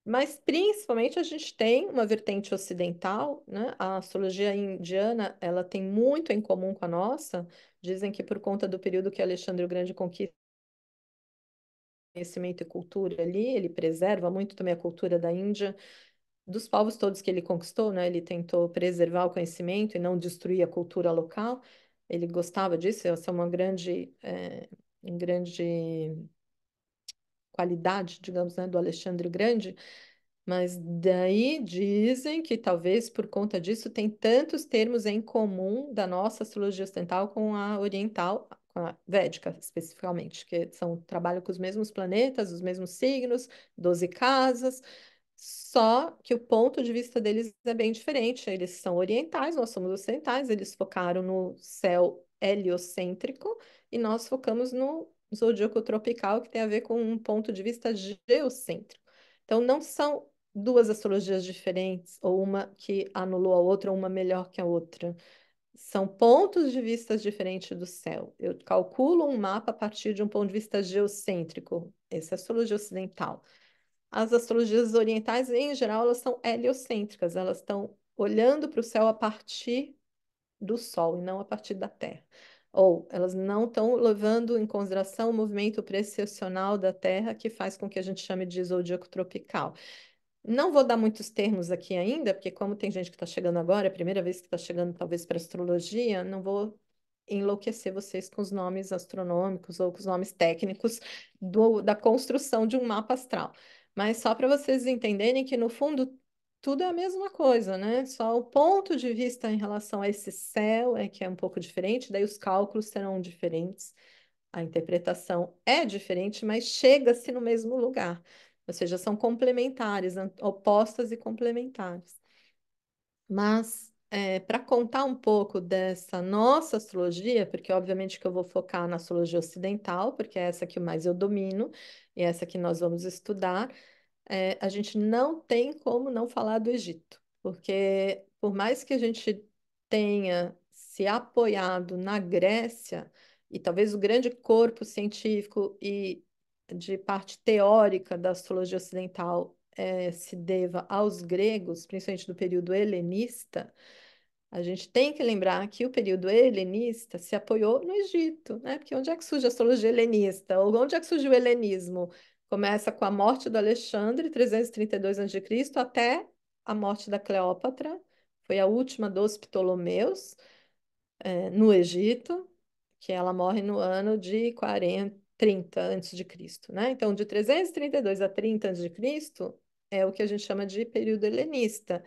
Mas principalmente a gente tem uma vertente ocidental, né? A astrologia indiana, ela tem muito em comum com a nossa. Dizem que por conta do período que Alexandre o Grande conquista conhecimento e cultura ali, ele preserva muito também a cultura da Índia, dos povos todos que ele conquistou, né? Ele tentou preservar o conhecimento e não destruir a cultura local. Ele gostava disso, essa é uma grande qualidade, digamos, né, do Alexandre o Grande. Mas daí dizem que talvez por conta disso tem tantos termos em comum da nossa astrologia ocidental com a oriental, com a védica especificamente, que são trabalham com os mesmos planetas, os mesmos signos, 12 casas, só que o ponto de vista deles é bem diferente. Eles são orientais, nós somos ocidentais, eles focaram no céu heliocêntrico e nós focamos no zodíaco tropical, que tem a ver com um ponto de vista geocêntrico. Então, não são duas astrologias diferentes, ou uma que anulou a outra, ou uma melhor que a outra. São pontos de vista diferentes do céu. Eu calculo um mapa a partir de um ponto de vista geocêntrico. Essa é a astrologia ocidental. As astrologias orientais, em geral, elas são heliocêntricas, elas estão olhando para o céu a partir do Sol e não a partir da Terra. Ou elas não estão levando em consideração o movimento precessional da Terra, que faz com que a gente chame de zodíaco tropical. Não vou dar muitos termos aqui ainda, porque como tem gente que está chegando agora, é a primeira vez que está chegando talvez para astrologia, não vou enlouquecer vocês com os nomes astronômicos ou com os nomes técnicos da construção de um mapa astral. Mas só para vocês entenderem que, no fundo, tudo é a mesma coisa, né? Só o ponto de vista em relação a esse céu é que é um pouco diferente, daí os cálculos serão diferentes, a interpretação é diferente, mas chega-se no mesmo lugar. Ou seja, são complementares, opostas e complementares. Mas, para contar um pouco dessa nossa astrologia, porque obviamente que eu vou focar na astrologia ocidental, porque é essa que mais eu domino e é essa que nós vamos estudar, a gente não tem como não falar do Egito, porque por mais que a gente tenha se apoiado na Grécia, e talvez o grande corpo científico e de parte teórica da astrologia ocidental se deva aos gregos, principalmente do período helenista, A gente tem que lembrar que o período helenista se apoiou no Egito, né? Porque onde é que surge a astrologia helenista? Ou onde é que surgiu o helenismo? Começa com a morte do Alexandre, 332 a.C., até a morte da Cleópatra, foi a última dos Ptolomeus, no Egito, que ela morre no ano de 30 antes de Cristo, né? Então, de 332 a 30 antes de Cristo é o que a gente chama de período helenista,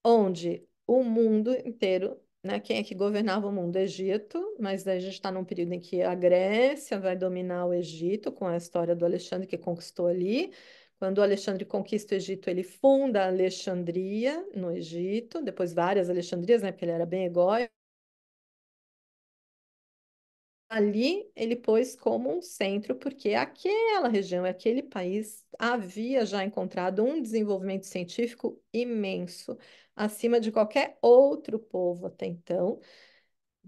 onde o mundo inteiro, né? Quem é que governava o mundo? Egito, mas daí a gente está num período em que a Grécia vai dominar o Egito, com a história do Alexandre que conquistou ali. Quando o Alexandre conquista o Egito, ele funda a Alexandria, no Egito, depois várias Alexandrias, né? Porque ele era bem ególatra. Ali ele pôs como um centro, porque aquela região, aquele país havia já encontrado um desenvolvimento científico imenso, acima de qualquer outro povo até então.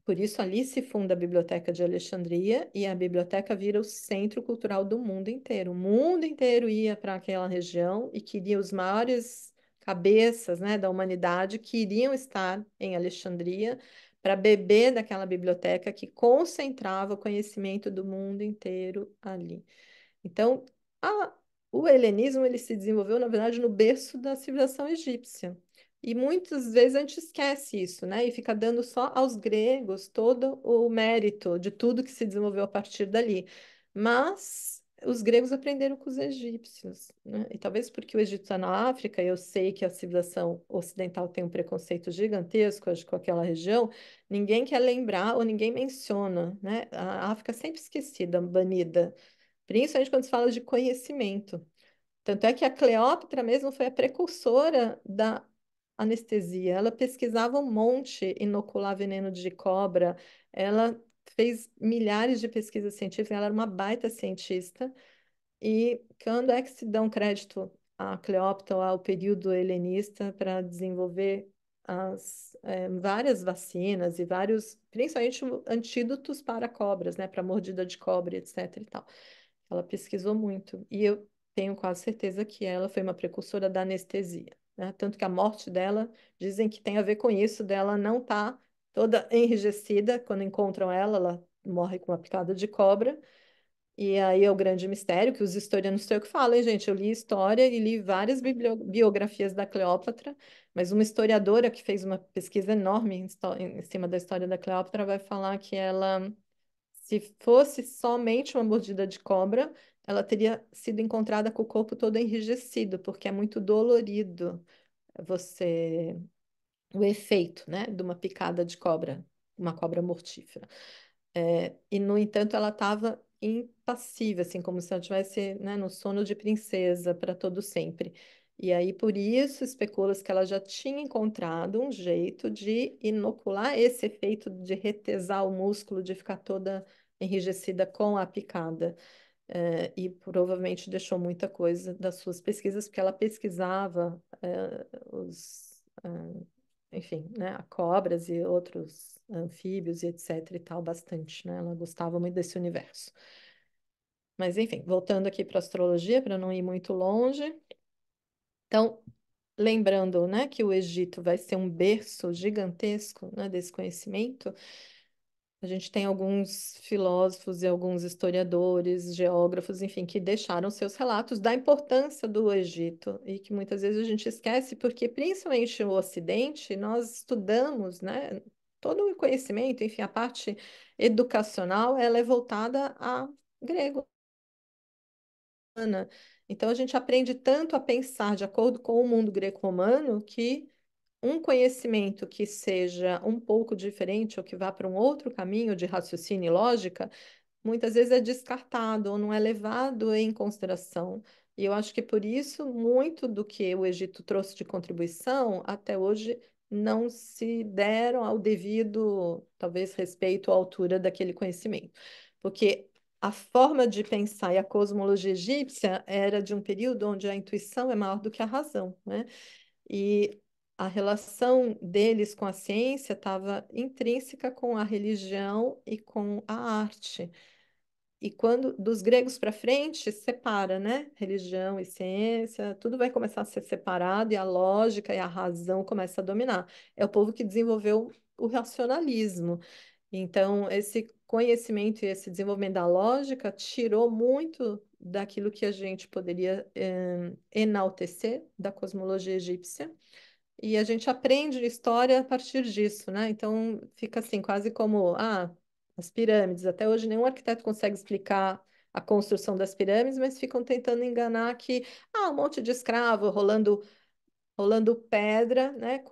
Por isso, ali se funda a Biblioteca de Alexandria e a biblioteca vira o centro cultural do mundo inteiro. O mundo inteiro ia para aquela região e queria os maiores cabeças, né, da humanidade queriam estar em Alexandria para beber daquela biblioteca que concentrava o conhecimento do mundo inteiro ali. Então, a- o helenismo ele se desenvolveu, na verdade, no berço da civilização egípcia. E muitas vezes a gente esquece isso, né? E fica dando só aos gregos todo o mérito de tudo que se desenvolveu a partir dali. Mas os gregos aprenderam com os egípcios, né? E talvez porque o Egito está na África, eu sei que a civilização ocidental tem um preconceito gigantesco, acho, com aquela região, ninguém quer lembrar ou ninguém menciona, né? A África é sempre esquecida, banida. Principalmente quando se fala de conhecimento. Tanto é que a Cleópatra mesmo foi a precursora da anestesia. Ela pesquisava um monte, inocular veneno de cobra. Ela fez milhares de pesquisas científicas. Ela era uma baita cientista. E quando é que se dão crédito a Cleópatra, ao período helenista, para desenvolver várias vacinas e vários, principalmente antídotos para cobras, né, para mordida de cobra, etc. e tal. Ela pesquisou muito e eu tenho quase certeza que ela foi uma precursora da anestesia, né? Tanto que a morte dela dizem que tem a ver com isso, dela não estar toda enrijecida quando encontram ela, ela morre com uma picada de cobra. E aí é o grande mistério que os historiadores não sei o que falam, hein, gente? Eu li história e li várias biografias da Cleópatra, mas uma historiadora que fez uma pesquisa enorme em cima da história da Cleópatra vai falar que ela, se fosse somente uma mordida de cobra, ela teria sido encontrada com o corpo todo enrijecido, porque é muito dolorido você o efeito, né, de uma picada de cobra, uma cobra mortífera. E, no entanto, ela estava impassível, assim, como se ela estivesse, né, no sono de princesa para todo sempre. E aí, por isso, especula-se que ela já tinha encontrado um jeito de inocular esse efeito de retesar o músculo, de ficar toda enrijecida com a picada. E provavelmente deixou muita coisa das suas pesquisas, porque ela pesquisava enfim, né, cobras e outros anfíbios e etc e tal, bastante, né? Ela gostava muito desse universo. Mas, enfim, voltando aqui para a astrologia, para não ir muito longe. Então, lembrando, né, que o Egito vai ser um berço gigantesco, né, desse conhecimento, a gente tem alguns filósofos e alguns historiadores, geógrafos, enfim, que deixaram seus relatos da importância do Egito e que muitas vezes a gente esquece, porque principalmente no Ocidente nós estudamos, né, todo o conhecimento, enfim, a parte educacional, ela é voltada a grego. Então a gente aprende tanto a pensar de acordo com o mundo greco-romano que um conhecimento que seja um pouco diferente ou que vá para um outro caminho de raciocínio e lógica, muitas vezes é descartado ou não é levado em consideração. E eu acho que por isso, muito do que o Egito trouxe de contribuição até hoje não se deram ao devido, talvez, respeito à altura daquele conhecimento. Porque a forma de pensar e a cosmologia egípcia era de um período onde a intuição é maior do que a razão, né? E a relação deles com a ciência estava intrínseca com a religião e com a arte. E quando dos gregos para frente, separa, né? Religião e ciência, tudo vai começar a ser separado e a lógica e a razão começa a dominar. É o povo que desenvolveu o racionalismo. Então, esse conhecimento e esse desenvolvimento da lógica tirou muito daquilo que a gente poderia enaltecer da cosmologia egípcia. E a gente aprende história a partir disso, né? Então fica assim, quase como, as pirâmides. Até hoje nenhum arquiteto consegue explicar a construção das pirâmides, mas ficam tentando enganar que, um monte de escravo rolando pedra, né,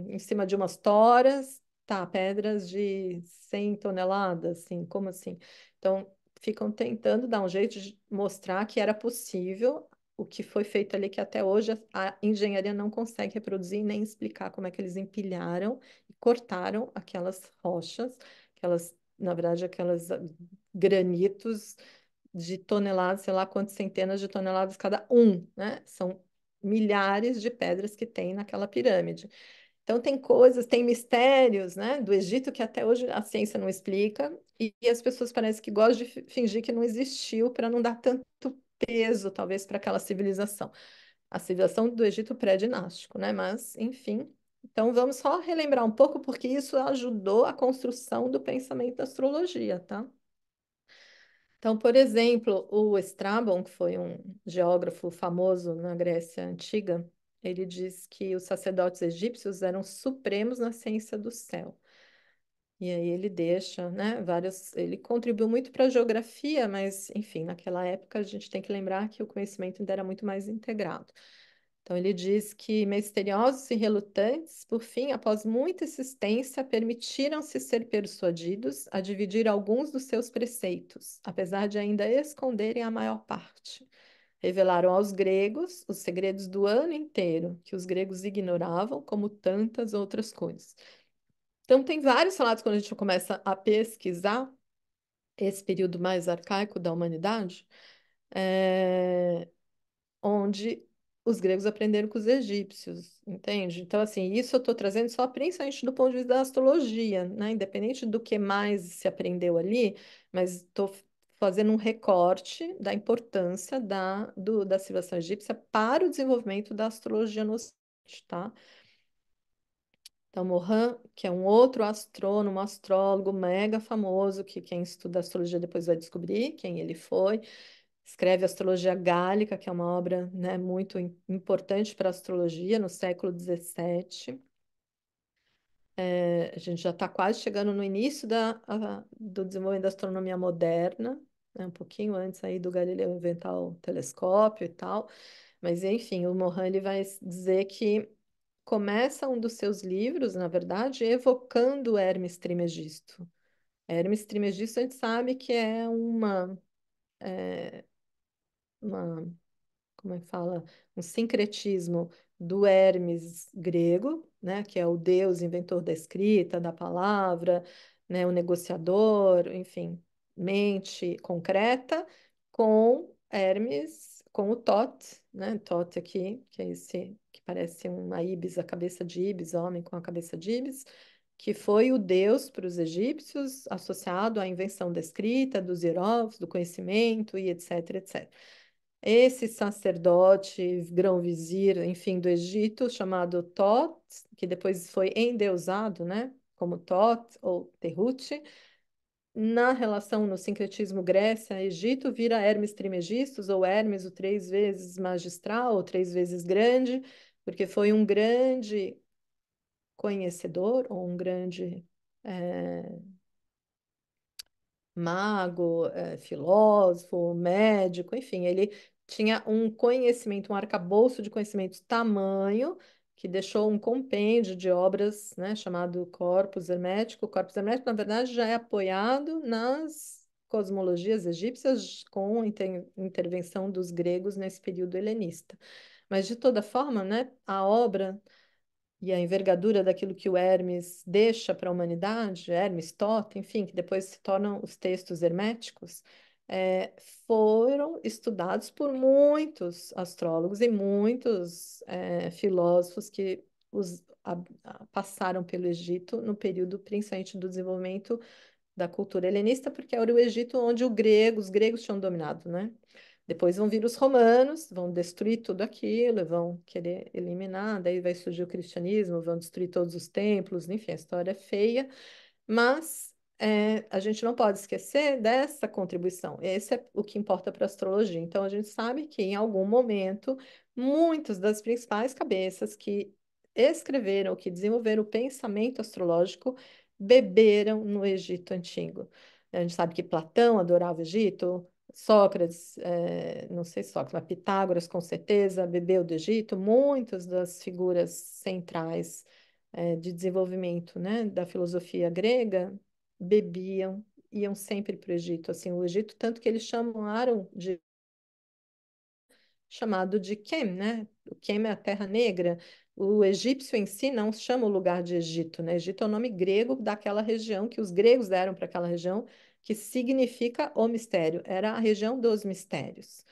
em cima de umas toras, tá, pedras de 100 toneladas, assim, como assim? Então, ficam tentando dar um jeito de mostrar que era possível o que foi feito ali, que até hoje a engenharia não consegue reproduzir nem explicar como é que eles empilharam e cortaram aquelas rochas, na verdade, aquelas granitos de toneladas, sei lá quantas centenas de toneladas cada um, né? São milhares de pedras que tem naquela pirâmide. Então tem coisas, tem mistérios, né, do Egito que até hoje a ciência não explica e as pessoas parecem que gostam de fingir que não existiu para não dar tanto peso, talvez, para aquela civilização. A civilização do Egito pré-dinástico, né? Mas, enfim. Então vamos só relembrar um pouco porque isso ajudou a construção do pensamento da astrologia, tá? Então, por exemplo, o Estrabon, que foi um geógrafo famoso na Grécia Antiga, ele diz que os sacerdotes egípcios eram supremos na ciência do céu. E aí ele deixa, né, vários. Ele contribuiu muito para a geografia, mas, enfim, naquela época a gente tem que lembrar que o conhecimento ainda era muito mais integrado. Então, ele diz que misteriosos e relutantes, por fim, após muita insistência, permitiram-se ser persuadidos a dividir alguns dos seus preceitos, apesar de ainda esconderem a maior parte. Revelaram aos gregos os segredos do ano inteiro, que os gregos ignoravam, como tantas outras coisas. Então, tem vários relatos quando a gente começa a pesquisar esse período mais arcaico da humanidade. É, onde os gregos aprenderam com os egípcios, entende? Então, assim, isso eu estou trazendo só principalmente do ponto de vista da astrologia, né? Independente do que mais se aprendeu ali, mas estou fazendo um recorte da importância da civilização egípcia para o desenvolvimento da astrologia no Ocidente, tá? Então, Mohan, que é um outro astrônomo, astrólogo mega famoso, que quem estuda astrologia depois vai descobrir quem ele foi. Escreve Astrologia Gálica, que é uma obra, né, muito importante para a astrologia no século XVII. A gente já está quase chegando no início do desenvolvimento da astronomia moderna, né, um pouquinho antes aí do Galileu inventar o telescópio e tal. Mas, enfim, o Mohan ele vai dizer que começa um dos seus livros, na verdade, evocando Hermes Trismegisto. Hermes Trismegisto a gente sabe que é uma como é que fala, um sincretismo do Hermes grego, né, que é o deus inventor da escrita, da palavra, né, o negociador, enfim, mente concreta, com Hermes, com o Thoth, né, Thoth aqui, que é esse que parece uma íbis, a cabeça de íbis, homem com a cabeça de íbis, que foi o deus para os egípcios, associado à invenção da escrita, dos hieróglifos, do conhecimento e etc, etc. Esse sacerdote, grão-vizir, enfim, do Egito, chamado Thoth, que depois foi endeusado, né, como Thoth ou Tehut, na relação no sincretismo Grécia-Egito, vira Hermes Trismegistus, ou Hermes o três vezes magistral, ou três vezes grande, porque foi um grande conhecedor, ou um grande mago, filósofo, médico, enfim, ele tinha um conhecimento, um arcabouço de conhecimentos tamanho que deixou um compêndio de obras, né, chamado Corpus Hermético. O Corpus Hermético, na verdade, já é apoiado nas cosmologias egípcias com intervenção dos gregos nesse período helenista. Mas, de toda forma, né, a obra e a envergadura daquilo que o Hermes deixa para a humanidade, Hermes, Toto, enfim, que depois se tornam os textos herméticos, foram estudados por muitos astrólogos e muitos filósofos que passaram pelo Egito no período principalmente do desenvolvimento da cultura helenista, porque era o Egito onde os gregos tinham dominado, né? Depois vão vir os romanos, vão destruir tudo aquilo, vão querer eliminar, daí vai surgir o cristianismo, vão destruir todos os templos, enfim, a história é feia, mas a gente não pode esquecer dessa contribuição. Esse é o que importa para a astrologia. Então, a gente sabe que em algum momento, muitas das principais cabeças que escreveram, que desenvolveram o pensamento astrológico, beberam no Egito antigo. A gente sabe que Platão adorava o Egito, Sócrates, não sei se Sócrates, mas Pitágoras com certeza bebeu do Egito. Muitas das figuras centrais de desenvolvimento, né, da filosofia grega bebiam, iam sempre para o Egito. Assim, o Egito, tanto que eles chamaram de chamado de Kem, né? O Kem é a Terra Negra. O egípcio em si não chama o lugar de Egito, né? Egito é o nome grego daquela região que os gregos deram para aquela região, que significa o mistério. Era a região dos mistérios.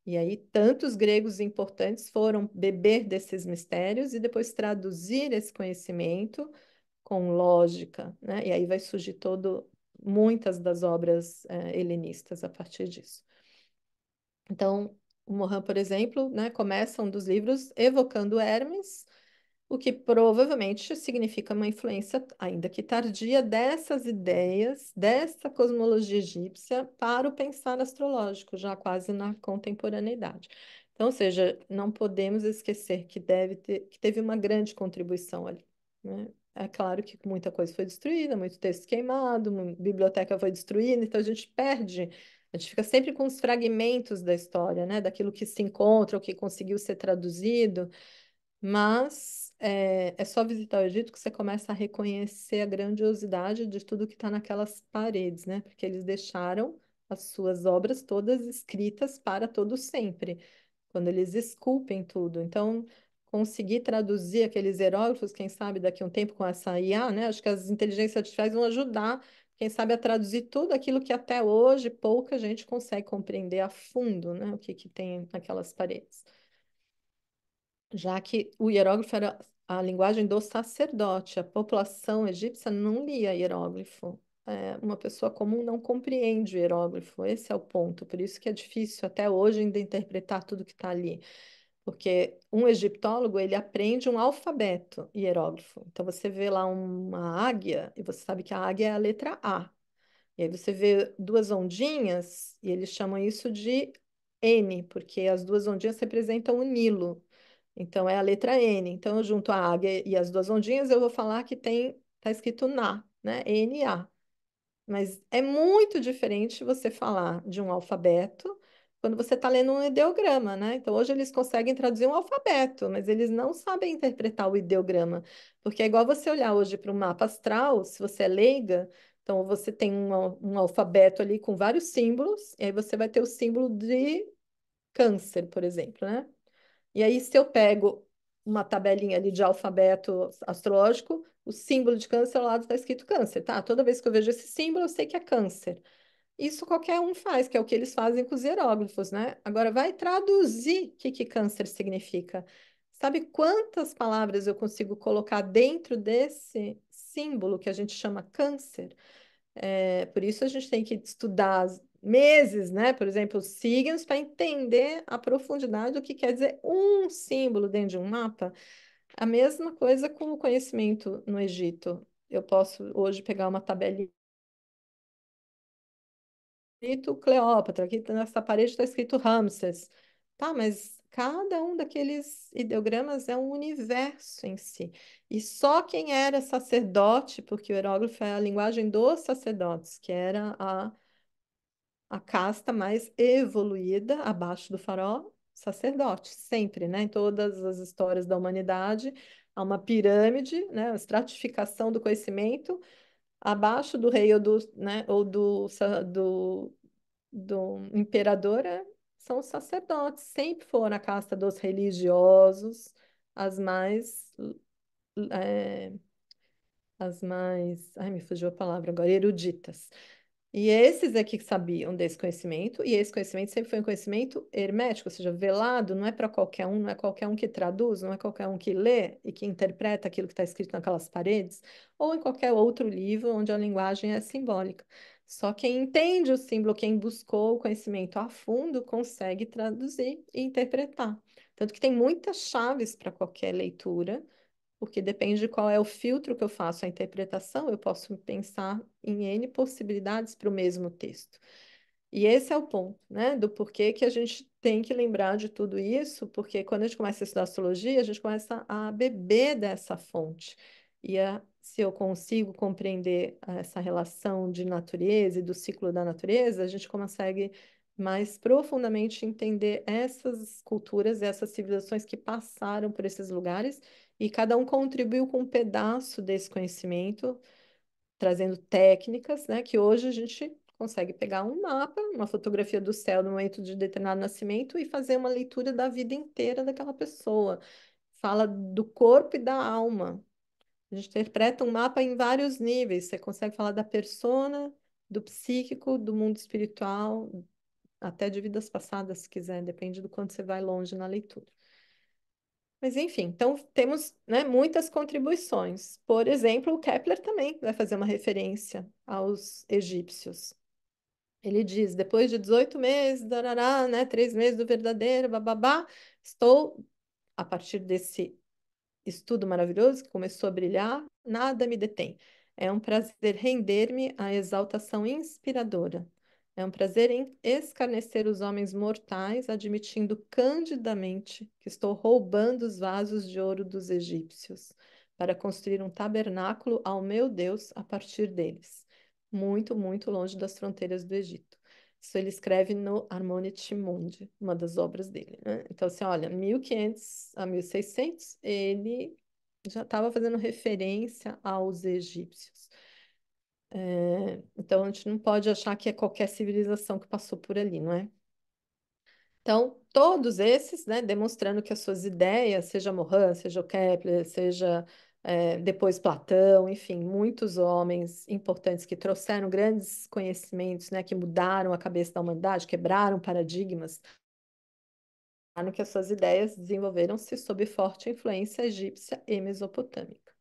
E aí, tantos gregos importantes foram beber desses mistérios e depois traduzir esse conhecimento com lógica, né? E aí vai surgir muitas das obras helenistas a partir disso. Então, o Mohan, por exemplo, né, começa um dos livros evocando Hermes, o que provavelmente significa uma influência, ainda que tardia, dessas ideias, dessa cosmologia egípcia para o pensar astrológico, já quase na contemporaneidade. Então, ou seja, não podemos esquecer que teve uma grande contribuição ali, né? É claro que muita coisa foi destruída, muito texto queimado, biblioteca foi destruída, então a gente fica sempre com os fragmentos da história, né? Daquilo que se encontra, o que conseguiu ser traduzido. Mas é só visitar o Egito que você começa a reconhecer a grandiosidade de tudo que está naquelas paredes, né? Porque eles deixaram as suas obras todas escritas para todo sempre, quando eles esculpem tudo. Então, conseguir traduzir aqueles hieróglifos, quem sabe daqui a um tempo com essa IA, né? Acho que as inteligências artificiais vão ajudar, quem sabe, a traduzir tudo aquilo que até hoje pouca gente consegue compreender a fundo, né? O que que tem naquelas paredes, já que o hieróglifo era a linguagem do sacerdote. A população egípcia não lia hieróglifo. Uma pessoa comum não compreende o hieróglifo. Esse é o ponto. Por isso que é difícil até hoje ainda interpretar tudo que está ali. Porque um egiptólogo, ele aprende um alfabeto hieróglifo. Então, você vê lá uma águia, e você sabe que a águia é a letra A. E aí você vê duas ondinhas, e eles chamam isso de N, porque as duas ondinhas representam o Nilo. Então é a letra N. Então eu junto a águia e as duas ondinhas, eu vou falar que tá escrito na, né? N-A. Mas é muito diferente você falar de um alfabeto quando você está lendo um ideograma, né? Então hoje eles conseguem traduzir um alfabeto, mas eles não sabem interpretar o ideograma, porque é igual você olhar hoje para o mapa astral, se você é leiga, então você tem um alfabeto ali com vários símbolos, e aí você vai ter o símbolo de câncer, por exemplo, né? E aí, se eu pego uma tabelinha ali de alfabeto astrológico, o símbolo de câncer ao lado está escrito câncer, tá? Toda vez que eu vejo esse símbolo, eu sei que é câncer. Isso qualquer um faz, que é o que eles fazem com os hieróglifos, né? Agora, vai traduzir o que que câncer significa. Sabe quantas palavras eu consigo colocar dentro desse símbolo que a gente chama câncer? Por isso a gente tem que estudar meses, né? Por exemplo, os signos para entender a profundidade do que quer dizer um símbolo dentro de um mapa. A mesma coisa com o conhecimento no Egito. Eu posso hoje pegar uma tabelinha escrito Cleópatra, aqui nessa parede está escrito Ramses. Tá, mas cada um daqueles ideogramas é um universo em si. E só quem era sacerdote, porque o hieróglifo é a linguagem dos sacerdotes, que era a casta mais evoluída abaixo do faraó, sacerdote, sempre, né? Em todas as histórias da humanidade, há uma pirâmide, né? A estratificação do conhecimento abaixo do rei ou né? Ou do imperador, são os sacerdotes, sempre foram a casta dos religiosos, as mais, é, ai, me fugiu a palavra agora, eruditas. E esses é que sabiam desse conhecimento, e esse conhecimento sempre foi um conhecimento hermético, ou seja, velado, não é para qualquer um, não é qualquer um que traduz, não é qualquer um que lê e que interpreta aquilo que está escrito naquelas paredes, ou em qualquer outro livro onde a linguagem é simbólica. Só quem entende o símbolo, quem buscou o conhecimento a fundo, consegue traduzir e interpretar. Tanto que tem muitas chaves para qualquer leitura, porque depende de qual é o filtro que eu faço a interpretação, eu posso pensar em N possibilidades para o mesmo texto. E esse é o ponto, né, do porquê que a gente tem que lembrar de tudo isso, porque quando a gente começa a estudar astrologia, a gente começa a beber dessa fonte. Se eu consigo compreender essa relação de natureza e do ciclo da natureza, a gente consegue mais profundamente entender essas culturas, essas civilizações que passaram por esses lugares e cada um contribuiu com um pedaço desse conhecimento, trazendo técnicas, né, que hoje a gente consegue pegar um mapa, uma fotografia do céu no momento de determinado nascimento e fazer uma leitura da vida inteira daquela pessoa. Fala do corpo e da alma. A gente interpreta um mapa em vários níveis. Você consegue falar da persona, do psíquico, do mundo espiritual, até de vidas passadas, se quiser, depende do quanto você vai longe na leitura. Mas enfim, então temos, né, muitas contribuições. Por exemplo, o Kepler também vai fazer uma referência aos egípcios. Ele diz, depois de 18 meses, darará, né, 3 meses do verdadeiro, bababá, estou, a partir desse estudo maravilhoso que começou a brilhar, nada me detém. É um prazer render-me à exaltação inspiradora. É um prazer em escarnecer os homens mortais, admitindo candidamente que estou roubando os vasos de ouro dos egípcios para construir um tabernáculo ao meu Deus a partir deles, muito, muito longe das fronteiras do Egito. Isso ele escreve no Harmonici Mundi, uma das obras dele, né? Então, assim, olha, 1500 a 1600, ele já estava fazendo referência aos egípcios. Então, a gente não pode achar que é qualquer civilização que passou por ali, não é? Então, todos esses, né, demonstrando que as suas ideias, seja Morin, seja o Kepler, seja depois Platão, enfim, muitos homens importantes que trouxeram grandes conhecimentos, né, que mudaram a cabeça da humanidade, quebraram paradigmas, no que as suas ideias desenvolveram-se sob forte influência egípcia e mesopotâmica.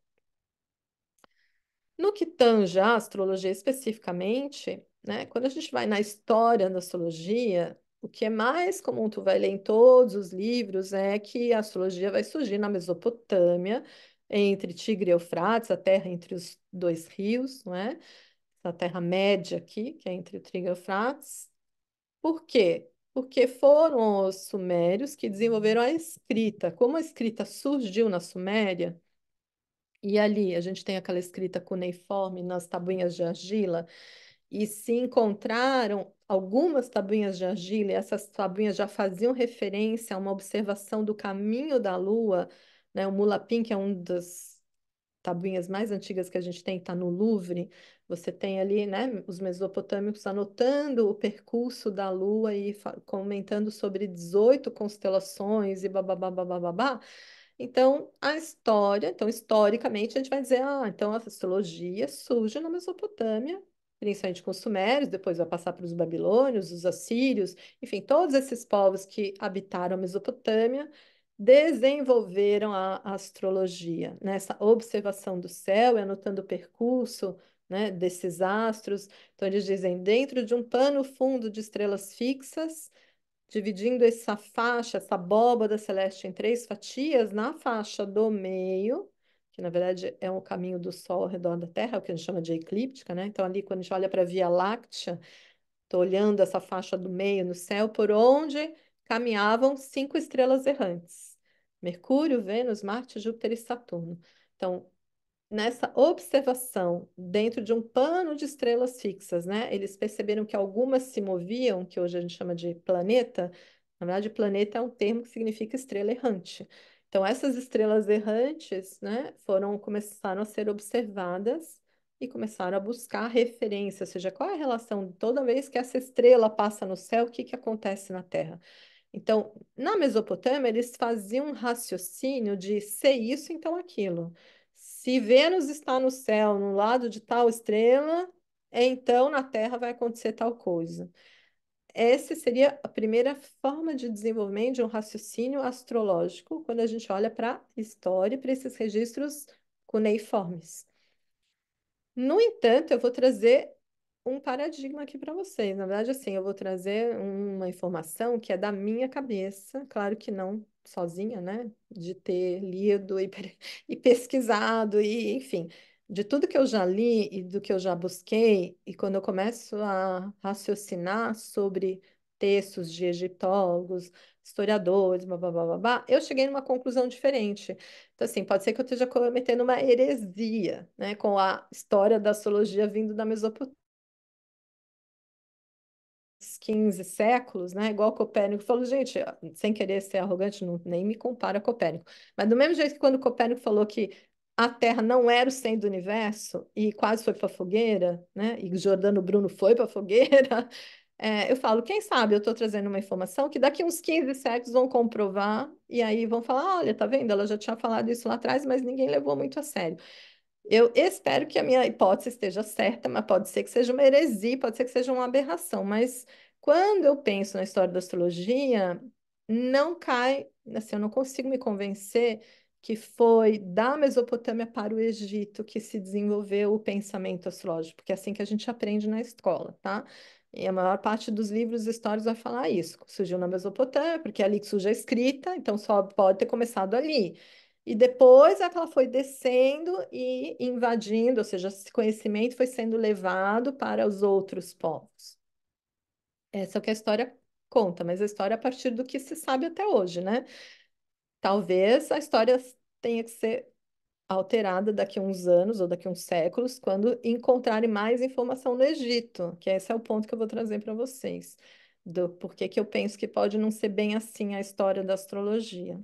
No que tange a astrologia especificamente, né, quando a gente vai na história da astrologia, o que é mais comum tu vai ler em todos os livros é que a astrologia vai surgir na Mesopotâmia, entre Tigre e Eufrates, a terra entre os dois rios, não é? A terra média aqui, que é entre o Tigre e o Eufrates. Por quê? Porque foram os sumérios que desenvolveram a escrita. Como a escrita surgiu na Suméria, e ali a gente tem aquela escrita cuneiforme nas tabuinhas de argila, e se encontraram algumas tabuinhas de argila, e essas tabuinhas já faziam referência a uma observação do caminho da Lua, né? O Mulapim, que é um das tabuinhas mais antigas que a gente tem, está no Louvre. Você tem ali, né, os mesopotâmicos anotando o percurso da Lua e comentando sobre 18 constelações e bababá, bababá. Então, a história, então, historicamente, a gente vai dizer, então a astrologia surge na Mesopotâmia, principalmente com os sumérios, depois vai passar para os babilônios, os assírios, enfim, todos esses povos que habitaram a Mesopotâmia desenvolveram a astrologia, nessa observação do céu e anotando o percurso, né, desses astros. Então, eles dizem, dentro de um pano fundo de estrelas fixas, dividindo essa faixa, essa abóbada celeste em três fatias, na faixa do meio, que na verdade é o caminho do Sol ao redor da Terra, o que a gente chama de eclíptica, né? Então, ali, quando a gente olha para a Via Láctea, estou olhando essa faixa do meio no céu, por onde caminhavam 5 estrelas errantes: Mercúrio, Vênus, Marte, Júpiter e Saturno. Então, nessa observação dentro de um pano de estrelas fixas, né? Eles perceberam que algumas se moviam, que hoje a gente chama de planeta. Na verdade, planeta é um termo que significa estrela errante. Então, essas estrelas errantes, né, começaram a ser observadas e começaram a buscar referência, ou seja, qual é a relação toda vez que essa estrela passa no céu, o que que acontece na Terra? Então, na Mesopotâmia, eles faziam um raciocínio de ser isso, então aquilo. Se Vênus está no céu, no lado de tal estrela, então na Terra vai acontecer tal coisa. Essa seria a primeira forma de desenvolvimento de um raciocínio astrológico, quando a gente olha para a história, para esses registros cuneiformes. No entanto, eu vou trazer um paradigma aqui para vocês. Na verdade, assim, eu vou trazer uma informação que é da minha cabeça, claro que não sozinha, né? De ter lido e, e pesquisado, e enfim, de tudo que eu já li e do que eu já busquei, e quando eu começo a raciocinar sobre textos de egiptólogos, historiadores, blá, blá, blá, blá, blá, eu cheguei numa conclusão diferente. Então, assim, pode ser que eu esteja cometendo uma heresia, né, com a história da astrologia vindo da Mesopotâmia, 15 séculos, né? Igual Copérnico falou, gente, sem querer ser arrogante, nem me compara a Copérnico. Mas do mesmo jeito que quando Copérnico falou que a Terra não era o centro do universo e quase foi para a fogueira, né? E Giordano Bruno foi para a fogueira, eu falo, quem sabe eu estou trazendo uma informação que daqui uns 15 séculos vão comprovar e aí vão falar, olha, tá vendo? Ela já tinha falado isso lá atrás, mas ninguém levou muito a sério. Eu espero que a minha hipótese esteja certa, mas pode ser que seja uma heresia, pode ser que seja uma aberração. Mas quando eu penso na história da astrologia, não cai, assim, eu não consigo me convencer que foi da Mesopotâmia para o Egito que se desenvolveu o pensamento astrológico, porque é assim que a gente aprende na escola, tá? E a maior parte dos livros históricos vai falar isso. Surgiu na Mesopotâmia, porque é ali que surge a escrita, então só pode ter começado ali. E depois é que ela foi descendo e invadindo, ou seja, esse conhecimento foi sendo levado para os outros povos. Essa é o que a história conta, mas a história é a partir do que se sabe até hoje, né? Talvez a história tenha que ser alterada daqui a uns anos ou daqui a uns séculos, quando encontrarem mais informação no Egito, que esse é o ponto que eu vou trazer para vocês, do porquê que eu penso que pode não ser bem assim a história da astrologia.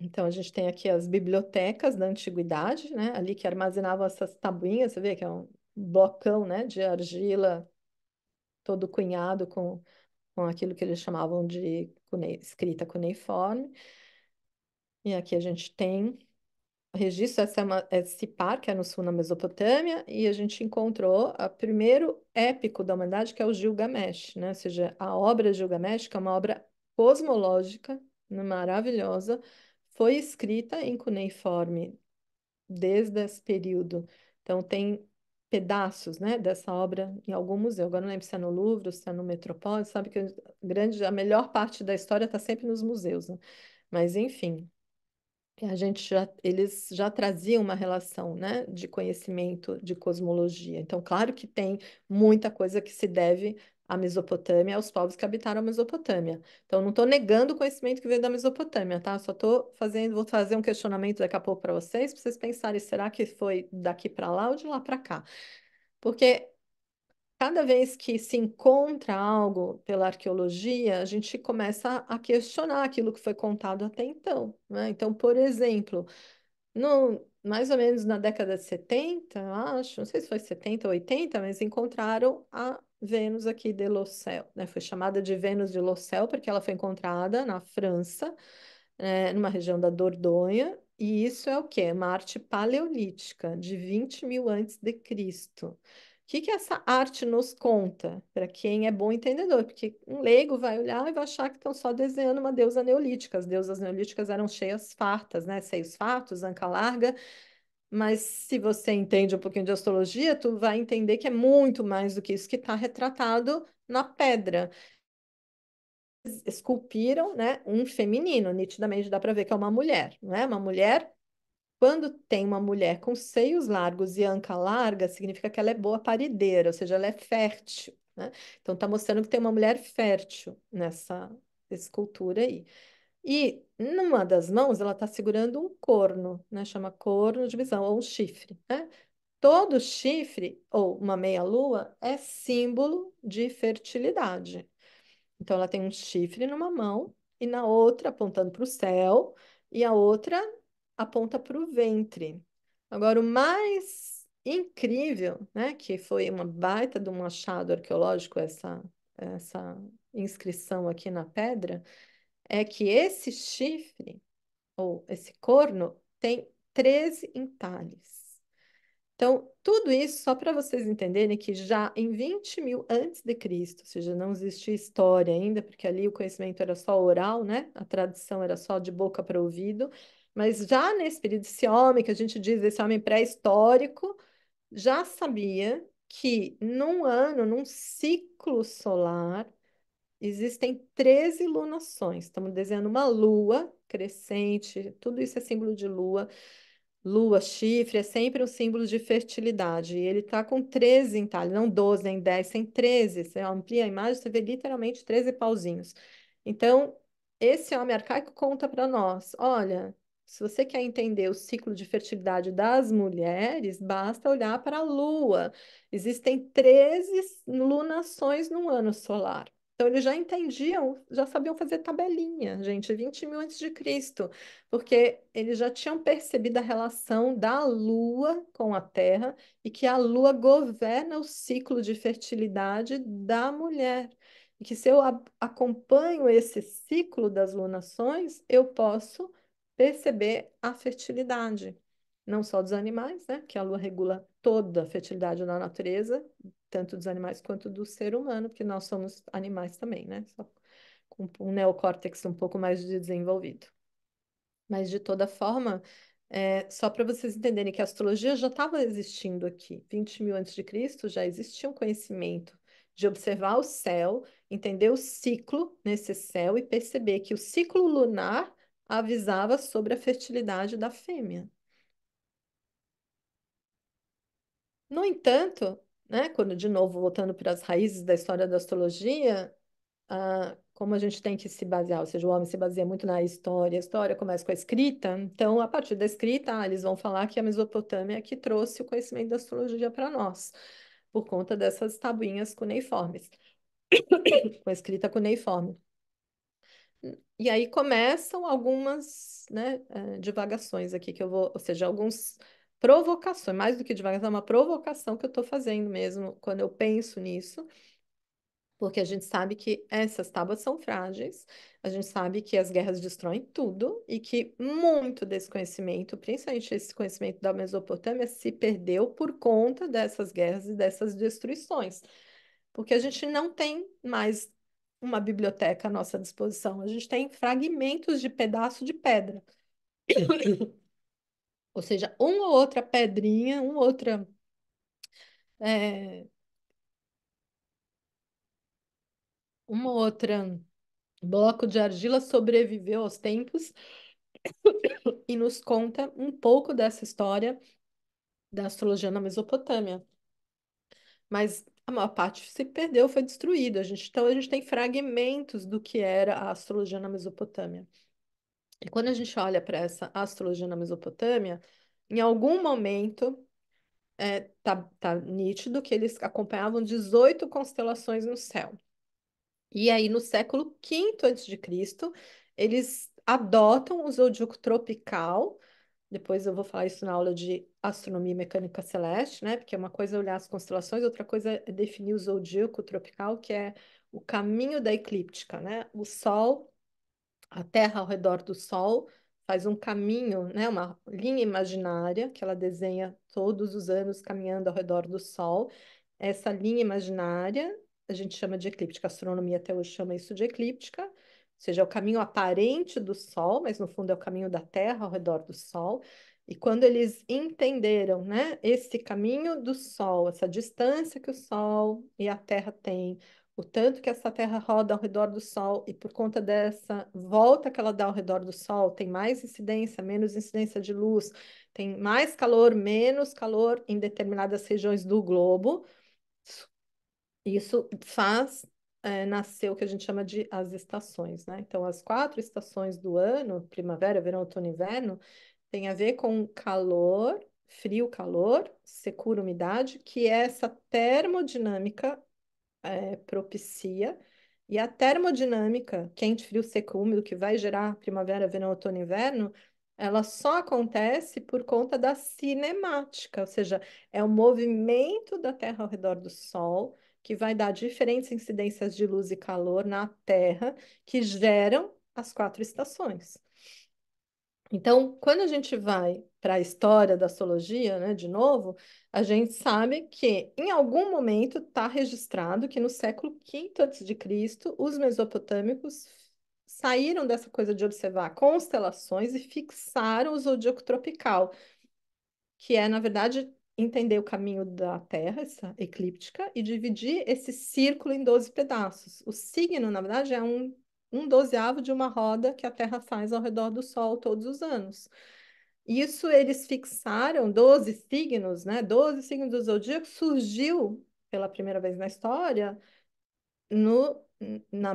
Então, a gente tem aqui as bibliotecas da antiguidade, né? Ali que armazenavam essas tabuinhas, você vê que é um blocão, né, de argila, todo cunhado com aquilo que eles chamavam de escrita cuneiforme. E aqui a gente tem registro, esse par, que é no sul, na Mesopotâmia, e a gente encontrou o primeiro épico da humanidade, que é o Gilgamesh, né? Ou seja, a obra Gilgamesh, que é uma obra cosmológica, né, maravilhosa, foi escrita em cuneiforme desde esse período. Então, tem pedaços, né, dessa obra em algum museu. Agora não lembro se é no Louvre ou se é no Metropolitan, sabe que a melhor parte da história está sempre nos museus, né? Mas, enfim, eles já traziam uma relação, né, de conhecimento de cosmologia. Então, claro que tem muita coisa que se deve à Mesopotâmia, aos povos que habitaram a Mesopotâmia. Então, não estou negando o conhecimento que veio da Mesopotâmia, tá? Só estou fazendo, vou fazer um questionamento daqui a pouco para vocês pensarem, será que foi daqui para lá ou de lá para cá? Porque cada vez que se encontra algo pela arqueologia, a gente começa a questionar aquilo que foi contado até então, né? Então, por exemplo, mais ou menos na década de 70, eu acho, não sei se foi 70 ou 80, mas encontraram a Vênus aqui de Lossel, né? Foi chamada de Vênus de Lossel porque ela foi encontrada na França, numa região da Dordogne, e isso é o quê? Uma arte paleolítica, de 20 mil antes de Cristo. O que que essa arte nos conta? Para quem é bom entendedor, porque um leigo vai olhar e vai achar que estão só desenhando uma deusa neolítica. As deusas neolíticas eram cheias fartas, né? Seios fartos, anca larga, mas se você entende um pouquinho de astrologia, tu vai entender que é muito mais do que isso que está retratado na pedra. Esculpiram, né, um feminino, nitidamente dá para ver que é uma mulher, não é? Uma mulher, quando tem uma mulher com seios largos e anca larga, significa que ela é boa parideira, ou seja, ela é fértil, né? Então está mostrando que tem uma mulher fértil nessa escultura aí. E numa das mãos ela está segurando um corno, né? Chama corno de visão, ou um chifre, né? Todo chifre, ou uma meia-lua, é símbolo de fertilidade. Então, ela tem um chifre numa mão e na outra apontando para o céu e a outra aponta para o ventre. Agora, o mais incrível, né, que foi uma baita de um achado arqueológico, essa inscrição aqui na pedra, é que esse chifre, ou esse corno, tem 13 entalhes. Então, tudo isso só para vocês entenderem que já em 20 mil antes de Cristo, ou seja, não existia história ainda, porque ali o conhecimento era só oral, né? A tradição era só de boca para ouvido. Mas já nesse período, esse homem que a gente diz, esse homem pré-histórico, já sabia que num ano, num ciclo solar, existem 13 lunações. Estamos desenhando uma lua crescente, tudo isso é símbolo de lua. Lua, chifre, é sempre um símbolo de fertilidade. E ele está com 13 entalhes, não 12 nem 10, tem 13. Você amplia a imagem, você vê literalmente 13 pauzinhos. Então, esse homem arcaico conta para nós: olha, se você quer entender o ciclo de fertilidade das mulheres, basta olhar para a Lua. Existem 13 lunações no ano solar. Então, eles já entendiam, já sabiam fazer tabelinha, gente, 20 mil antes de Cristo, porque eles já tinham percebido a relação da Lua com a Terra e que a Lua governa o ciclo de fertilidade da mulher. E que se eu acompanho esse ciclo das lunações, eu posso perceber a fertilidade, não só dos animais, né? Que a Lua regula toda a fertilidade da natureza, tanto dos animais quanto do ser humano, porque nós somos animais também, né? Só com um neocórtex um pouco mais desenvolvido. Mas, de toda forma, só para vocês entenderem que a astrologia já estava existindo aqui. 20 mil antes de Cristo já existia um conhecimento de observar o céu, entender o ciclo nesse céu e perceber que o ciclo lunar avisava sobre a fertilidade da fêmea. No entanto, né, quando, de novo, voltando para as raízes da história da astrologia, como a gente tem que se basear, ou seja, o homem se baseia muito na história, a história começa com a escrita, então, a partir da escrita, eles vão falar que a Mesopotâmia é que trouxe o conhecimento da astrologia para nós, por conta dessas tabuinhas cuneiformes, com a escrita cuneiforme. E aí começam algumas, né, divagações aqui que eu vou, ou seja, algumas provocações, mais do que divagação, é uma provocação que eu estou fazendo mesmo quando eu penso nisso, porque a gente sabe que essas tábuas são frágeis, a gente sabe que as guerras destroem tudo e que muito desse conhecimento, principalmente esse conhecimento da Mesopotâmia, se perdeu por conta dessas guerras e dessas destruições. Porque a gente não tem mais uma biblioteca à nossa disposição, a gente tem fragmentos de pedaço de pedra. Ou seja, uma ou outra pedrinha, uma outra. é, uma outra bloco de argila sobreviveu aos tempos e nos conta um pouco dessa história da astrologia na Mesopotâmia. Mas a maior parte se perdeu, foi destruída. Então, a gente tem fragmentos do que era a astrologia na Mesopotâmia. E quando a gente olha para essa astrologia na Mesopotâmia, em algum momento tá nítido que eles acompanhavam 18 constelações no céu. E aí, no século V antes de Cristo, eles adotam o zodíaco tropical. Depois eu vou falar isso na aula de astronomia e mecânica celeste, né? Porque uma coisa é olhar as constelações, outra coisa é definir o zodíaco tropical, que é o caminho da eclíptica, né? O Sol, a Terra ao redor do Sol faz um caminho, né? Uma linha imaginária que ela desenha todos os anos caminhando ao redor do Sol. Essa linha imaginária a gente chama de eclíptica. A astronomia até hoje chama isso de eclíptica, ou seja, é o caminho aparente do Sol, mas no fundo é o caminho da Terra ao redor do Sol. E quando eles entenderam, né, esse caminho do Sol, essa distância que o Sol e a Terra têm, o tanto que essa Terra roda ao redor do Sol, e por conta dessa volta que ela dá ao redor do Sol, tem mais incidência, menos incidência de luz, tem mais calor, menos calor em determinadas regiões do globo. Isso faz nascer o que a gente chama de as estações, né? Então, as 4 estações do ano, primavera, verão, outono e inverno, tem a ver com calor, frio, calor, secura, umidade, que é essa termodinâmica propicia. E a termodinâmica, quente, frio, seco, úmido, que vai gerar primavera, verão, outono e inverno, ela só acontece por conta da cinemática, ou seja, é o movimento da Terra ao redor do Sol que vai dar diferentes incidências de luz e calor na Terra que geram as 4 estações. Então, quando a gente vai para a história da astrologia, né, de novo, a gente sabe que em algum momento está registrado que no século V antes de Cristo, os mesopotâmicos saíram dessa coisa de observar constelações e fixaram o zodíaco tropical, que é, na verdade, entender o caminho da Terra, essa eclíptica, e dividir esse círculo em 12 pedaços. O signo, na verdade, é um dozeavo de uma roda que a Terra faz ao redor do Sol todos os anos. Isso eles fixaram 12 signos, né? 12 signos do zodíaco surgiu pela primeira vez na história no, na,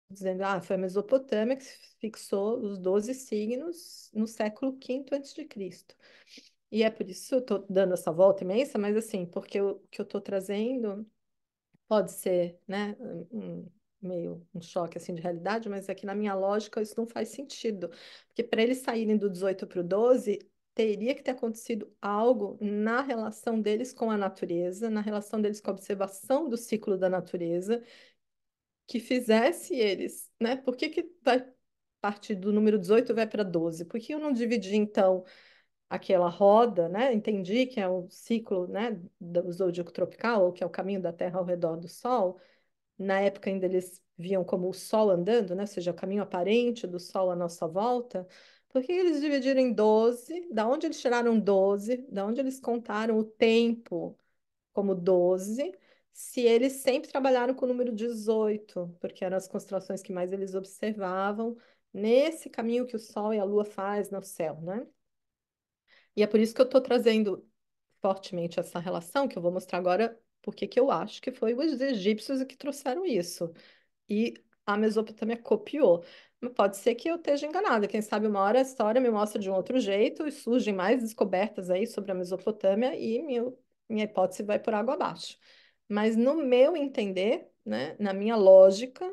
dizendo, foi a Mesopotâmia que fixou os 12 signos no século V antes de Cristo. E é por isso que eu estou dando essa volta imensa, mas assim, porque o que eu estou trazendo pode ser, né, meio um choque assim de realidade, mas aqui na minha lógica isso não faz sentido. Porque para eles saírem do 18 para o 12, teria que ter acontecido algo na relação deles com a natureza, na relação deles com a observação do ciclo da natureza, que fizesse eles, né? Por que que vai partir do número 18 e vai para 12? Por que eu não dividi, então, aquela roda, né? Entendi que é o ciclo, né, do zodíaco tropical, ou que é o caminho da Terra ao redor do Sol. Na época ainda eles viam como o Sol andando, né? Ou seja, o caminho aparente do Sol à nossa volta. Por que eles dividiram em 12? Da onde eles tiraram 12? Da onde eles contaram o tempo como 12? Se eles sempre trabalharam com o número 18, porque eram as constelações que mais eles observavam nesse caminho que o Sol e a Lua faz no céu, né? E é por isso que eu estou trazendo fortemente essa relação, que eu vou mostrar agora porque que eu acho que foi os egípcios que trouxeram isso. E a Mesopotâmia copiou. Mas pode ser que eu esteja enganada. Quem sabe uma hora a história me mostra de um outro jeito e surgem mais descobertas aí sobre a Mesopotâmia e minha hipótese vai por água abaixo. Mas no meu entender, né, na minha lógica,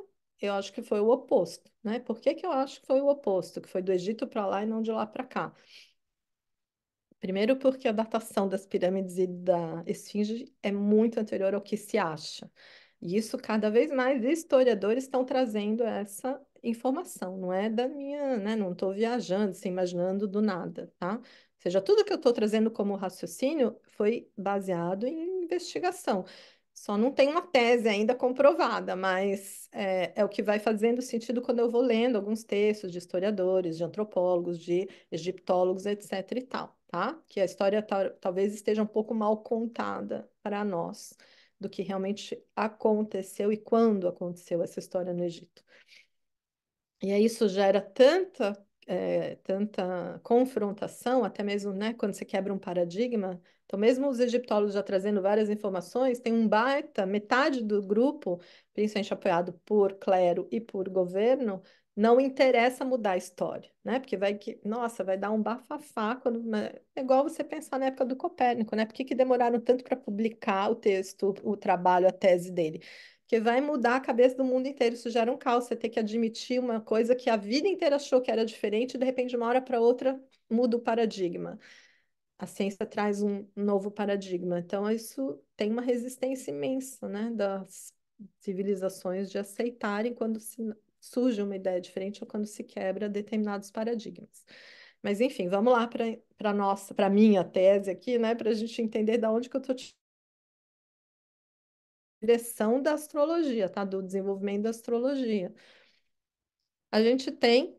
eu acho que foi o oposto, né? Por que que eu acho que foi o oposto? Que foi do Egito para lá e não de lá para cá? Primeiro, porque a datação das pirâmides e da esfinge é muito anterior ao que se acha. E isso, cada vez mais, historiadores estão trazendo essa informação. Não é da minha, né? Não estou viajando, assim, imaginando do nada, tá? Ou seja, tudo que eu estou trazendo como raciocínio foi baseado em investigação. Só não tem uma tese ainda comprovada, mas é o que vai fazendo sentido quando eu vou lendo alguns textos de historiadores, de antropólogos, de egiptólogos, etc e tal, tá? Que a história talvez esteja um pouco mal contada para nós do que realmente aconteceu e quando aconteceu essa história no Egito. E aí isso gera tanta confrontação, até mesmo, né, quando você quebra um paradigma. Então, mesmo os egiptólogos já trazendo várias informações, tem um baita, metade do grupo, principalmente apoiado por clero e por governo, não interessa mudar a história, né? Porque nossa, vai dar um bafafá quando, é igual você pensar na época do Copérnico, né? Por que que demoraram tanto para publicar o texto, o trabalho, a tese dele? Porque vai mudar a cabeça do mundo inteiro. Isso gera um caos. Você ter que admitir uma coisa que a vida inteira achou que era diferente, e de repente, de uma hora para outra, muda o paradigma. A ciência traz um novo paradigma. Então, isso tem uma resistência imensa, né, das civilizações de aceitarem quando surge uma ideia diferente ou quando se quebra determinados paradigmas. Mas, enfim, vamos lá para minha tese aqui, né, para a gente entender da onde que eu estou direção da astrologia, tá? Do desenvolvimento da astrologia. A gente tem,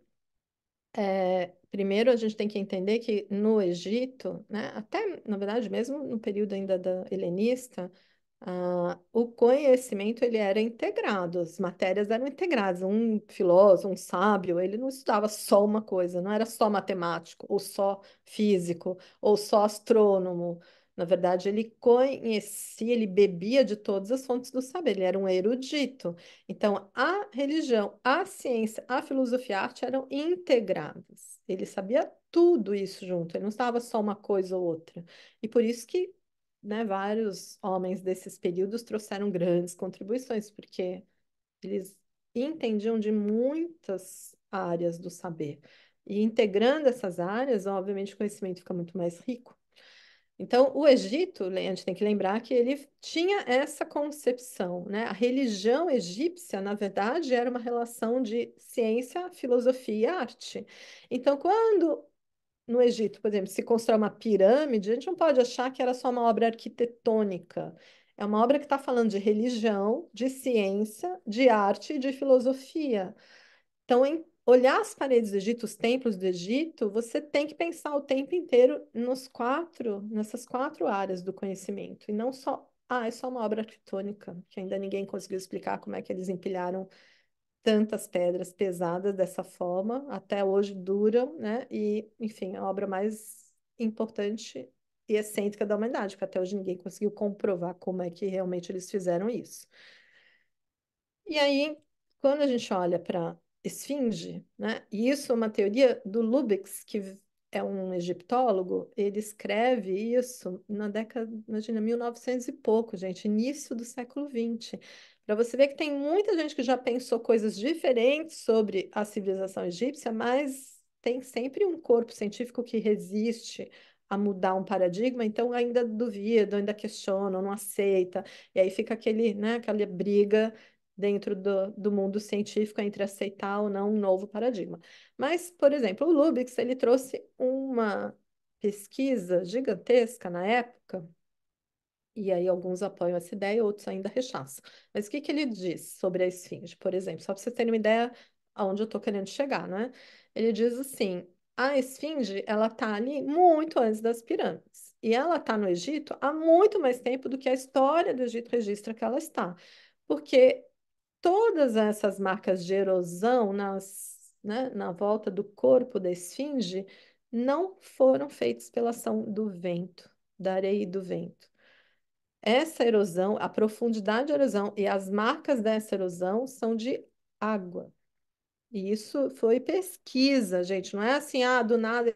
primeiro a gente tem que entender que no Egito, né, até, na verdade, mesmo no período ainda da helenista, o conhecimento ele era integrado, as matérias eram integradas. Um filósofo, um sábio, ele não estudava só uma coisa, não era só matemático, ou só físico, ou só astrônomo. Na verdade, ele conhecia, ele bebia de todas as fontes do saber, ele era um erudito. Então, a religião, a ciência, a filosofia e a arte eram integradas. Ele sabia tudo isso junto, ele não estava só uma coisa ou outra. E por isso que, né, vários homens desses períodos trouxeram grandes contribuições, porque eles entendiam de muitas áreas do saber. E integrando essas áreas, obviamente, o conhecimento fica muito mais rico. Então, o Egito, a gente tem que lembrar que ele tinha essa concepção, né? A religião egípcia, na verdade, era uma relação de ciência, filosofia e arte. Então, quando no Egito, por exemplo, se constrói uma pirâmide, a gente não pode achar que era só uma obra arquitetônica. É uma obra que está falando de religião, de ciência, de arte e de filosofia. Então, em olhar as paredes do Egito, os templos do Egito, você tem que pensar o tempo inteiro nessas quatro áreas do conhecimento, e não só, é só uma obra arquitetônica, que ainda ninguém conseguiu explicar como é que eles empilharam tantas pedras pesadas dessa forma, até hoje duram, né? E, enfim, a obra mais importante e excêntrica da humanidade, porque até hoje ninguém conseguiu comprovar como é que realmente eles fizeram isso. E aí, quando a gente olha para esfinge, né? E isso é uma teoria do Lubitsch, que é um egiptólogo, ele escreve isso na década, imagina, 1900 e pouco, gente, início do século XX. Para você ver que tem muita gente que já pensou coisas diferentes sobre a civilização egípcia, mas tem sempre um corpo científico que resiste a mudar um paradigma, então ainda duvida, ainda questiona, não aceita, e aí fica aquele, né, aquela briga dentro do mundo científico entre aceitar ou não um novo paradigma. Mas, por exemplo, o Lubitsch, ele trouxe uma pesquisa gigantesca na época, e aí alguns apoiam essa ideia, outros ainda rechaçam. Mas o que que ele diz sobre a esfinge, por exemplo? Só para vocês terem uma ideia aonde eu estou querendo chegar, né? Ele diz assim, a esfinge, ela está ali muito antes das pirâmides. E ela está no Egito há muito mais tempo do que a história do Egito registra que ela está. Porque todas essas marcas de erosão né, na volta do corpo da esfinge não foram feitas pela ação do vento, da areia e do vento. Essa erosão, a profundidade da erosão e as marcas dessa erosão são de água. E isso foi pesquisa, gente. Não é assim, do nada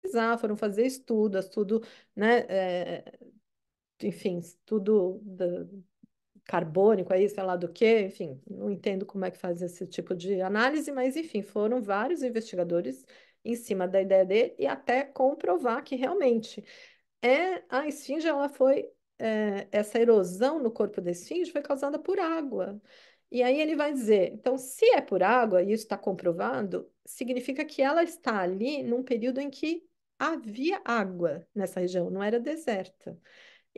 eles foram fazer estudo, né? Enfim, estudo carbônico aí, sei lá do que, enfim, não entendo como é que faz esse tipo de análise, mas enfim, foram vários investigadores em cima da ideia dele e até comprovar que realmente a esfinge, ela foi, essa erosão no corpo da esfinge foi causada por água. E aí ele vai dizer, então, se é por água, e isso está comprovado, significa que ela está ali num período em que havia água nessa região, não era deserta.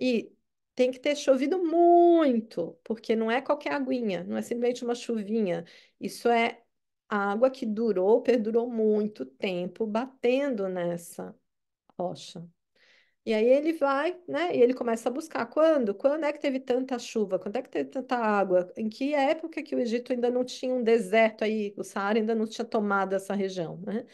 E tem que ter chovido muito, porque não é qualquer aguinha, não é simplesmente uma chuvinha. Isso é água que perdurou muito tempo batendo nessa rocha. E aí ele vai, né? E ele começa a buscar. Quando? Quando é que teve tanta chuva? Quando é que teve tanta água? Em que época que o Egito ainda não tinha um deserto aí, o Saara ainda não tinha tomado essa região, né?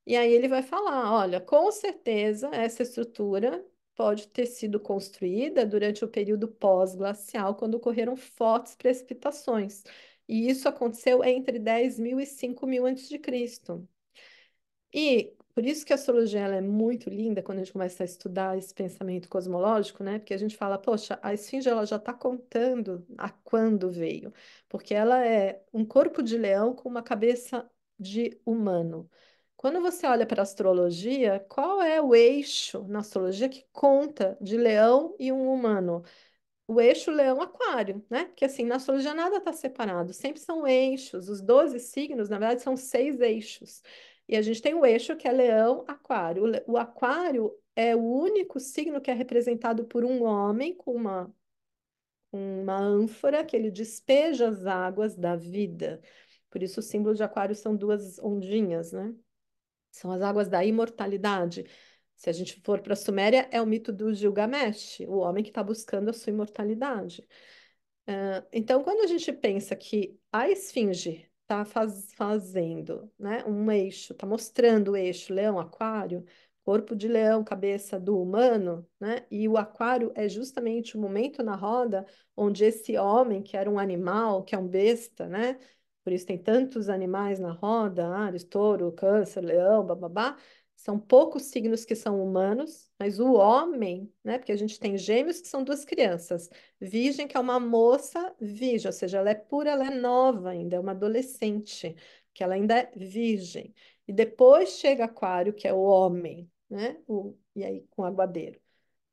E aí ele vai falar, olha, com certeza essa estrutura pode ter sido construída durante o período pós-glacial, quando ocorreram fortes precipitações. E isso aconteceu entre 10.000 e 5.000 antes de Cristo. E por isso que a astrologia ela é muito linda quando a gente começa a estudar esse pensamento cosmológico, né? Porque a gente fala, poxa, a esfinge ela já está contando a quando veio, porque ela é um corpo de leão com uma cabeça de humano. Quando você olha para a astrologia, qual é o eixo na astrologia que conta de leão e um humano? O eixo leão-aquário, né? Que assim, na astrologia nada está separado, sempre são eixos. Os 12 signos, na verdade, são 6 eixos. E a gente tem o eixo que é leão-aquário. O aquário é o único signo que é representado por um homem com uma ânfora que ele despeja as águas da vida. Por isso o símbolo de aquário são duas ondinhas, né? São as águas da imortalidade. Se a gente for para a Suméria, é o mito do Gilgamesh, o homem que está buscando a sua imortalidade. Então, quando a gente pensa que a esfinge está fazendo, né, um eixo, está mostrando o eixo leão-aquário, corpo de leão, cabeça do humano, né, e o aquário é justamente o momento na roda onde esse homem, que era um animal, que é um besta, né, por isso tem tantos animais na roda, Áries, touro, câncer, leão, bababá, são poucos signos que são humanos, mas o homem, né, porque a gente tem gêmeos que são duas crianças, virgem, que é uma moça virgem, ou seja, ela é pura, ela é nova ainda, é uma adolescente, que ela ainda é virgem. e depois chega Aquário, que é o homem, né? E aí com Aguadeiro.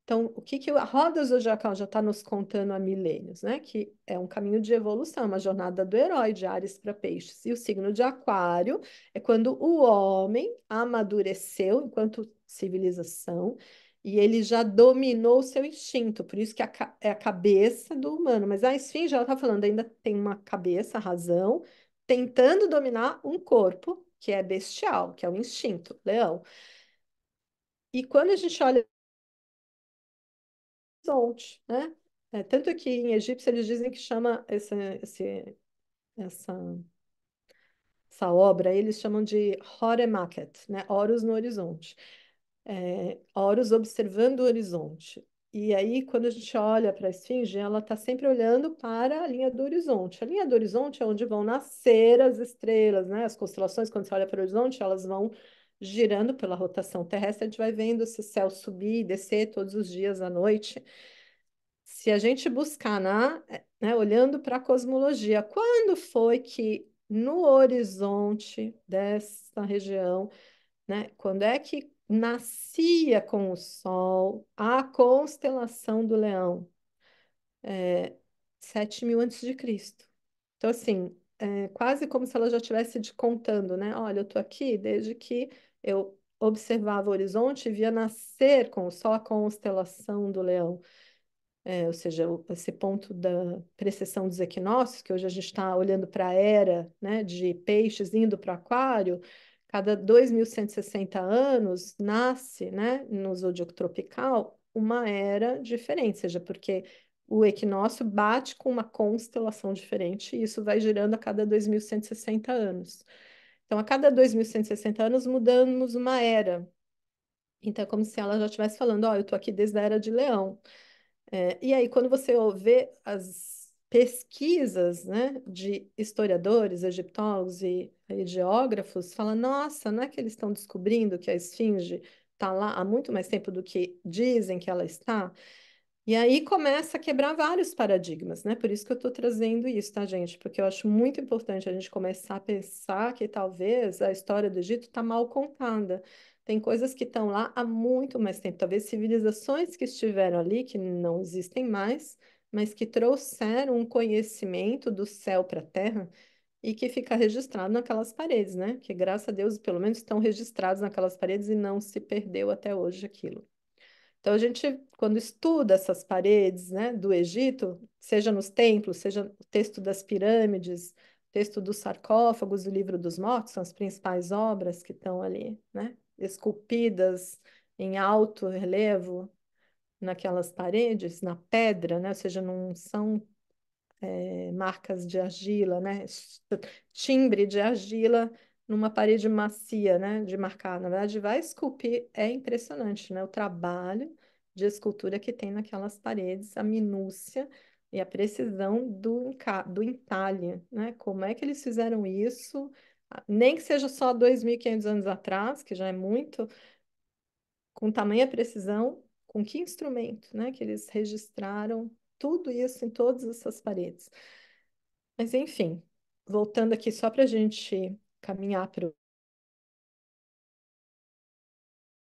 Então, o que que a roda zodiacal já está nos contando há milênios, né? Que é um caminho de evolução, uma jornada do herói, de Áries para Peixes. E o signo de Aquário é quando o homem amadureceu enquanto civilização e ele já dominou o seu instinto. Por isso que é a cabeça do humano. Mas a esfinge, ela está falando, ainda tem uma cabeça, razão, tentando dominar um corpo que é bestial, que é o instinto, leão. E quando a gente olha horizonte, né? Tanto que em egípcio eles dizem que chama essa, essa obra, eles chamam de Horemaket, né? Horus no horizonte. Horus observando o horizonte. E aí, quando a gente olha para a esfinge, ela está sempre olhando para a linha do horizonte. A linha do horizonte é onde vão nascer as estrelas, né? As constelações, quando você olha para o horizonte, elas vão girando pela rotação terrestre, a gente vai vendo esse céu subir e descer todos os dias à noite. Se a gente buscar né, olhando para a cosmologia, quando foi que no horizonte dessa região, né, quando é que nascia com o Sol a constelação do Leão? 7.000 antes de Cristo. Então, assim, quase como se ela já estivesse te contando, né? Olha, eu estou aqui desde que eu observava o horizonte e via nascer com o Sol a constelação do Leão. Ou seja, esse ponto da precessão dos equinócios, que hoje a gente está olhando para a era, né, de peixes indo para aquário, cada 2.160 anos nasce, né, no zodíaco tropical, uma era diferente, seja porque o equinócio bate com uma constelação diferente, e isso vai girando a cada 2.160 anos. Então, a cada 2.160 anos mudamos uma era. Então, é como se ela já estivesse falando, ó, eu estou aqui desde a era de Leão. E aí, quando você vê as pesquisas, né, de historiadores, egiptólogos e geógrafos, fala, nossa, não é que eles estão descobrindo que a esfinge está lá há muito mais tempo do que dizem que ela está? E aí começa a quebrar vários paradigmas, né? Por isso que eu estou trazendo isso, tá, gente? Porque eu acho muito importante a gente começar a pensar que talvez a história do Egito está mal contada. Tem coisas que estão lá há muito mais tempo, talvez civilizações que estiveram ali, que não existem mais, mas que trouxeram um conhecimento do céu para a terra e que fica registrado naquelas paredes, né? Que graças a Deus, pelo menos, estão registrados naquelas paredes e não se perdeu até hoje aquilo. Então, a gente, quando estuda essas paredes, né, do Egito, seja nos templos, seja o texto das pirâmides, texto dos sarcófagos, o livro dos mortos, são as principais obras que estão ali, né, esculpidas em alto relevo naquelas paredes, na pedra, né, ou seja, não são marcas de argila, né? Timbre de argila numa parede macia, né? De marcar. Na verdade, vai esculpir, é impressionante, né? O trabalho de escultura que tem naquelas paredes, a minúcia e a precisão do entalhe, né? Como é que eles fizeram isso? Nem que seja só 2.500 anos atrás, que já é muito, com tamanha precisão, com que instrumento, né? Que eles registraram tudo isso em todas essas paredes. Mas enfim, voltando aqui só para a gente caminhar para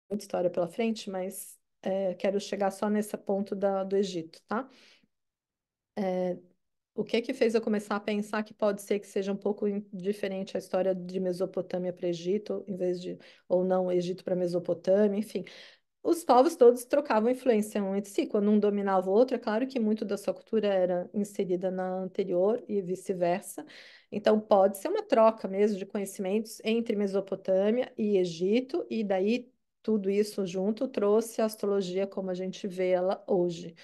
muita história pela frente, mas quero chegar só nesse ponto do Egito, tá? O que que fez eu começar a pensar que pode ser que seja um pouco diferente a história de Mesopotâmia para Egito, em vez de, ou não, Egito para Mesopotâmia, enfim. Os povos todos trocavam influência um entre si, quando um dominava o outro, é claro que muito da sua cultura era inserida na anterior e vice-versa. Então, pode ser uma troca mesmo de conhecimentos entre Mesopotâmia e Egito, e daí tudo isso junto trouxe a astrologia como a gente vê ela hoje.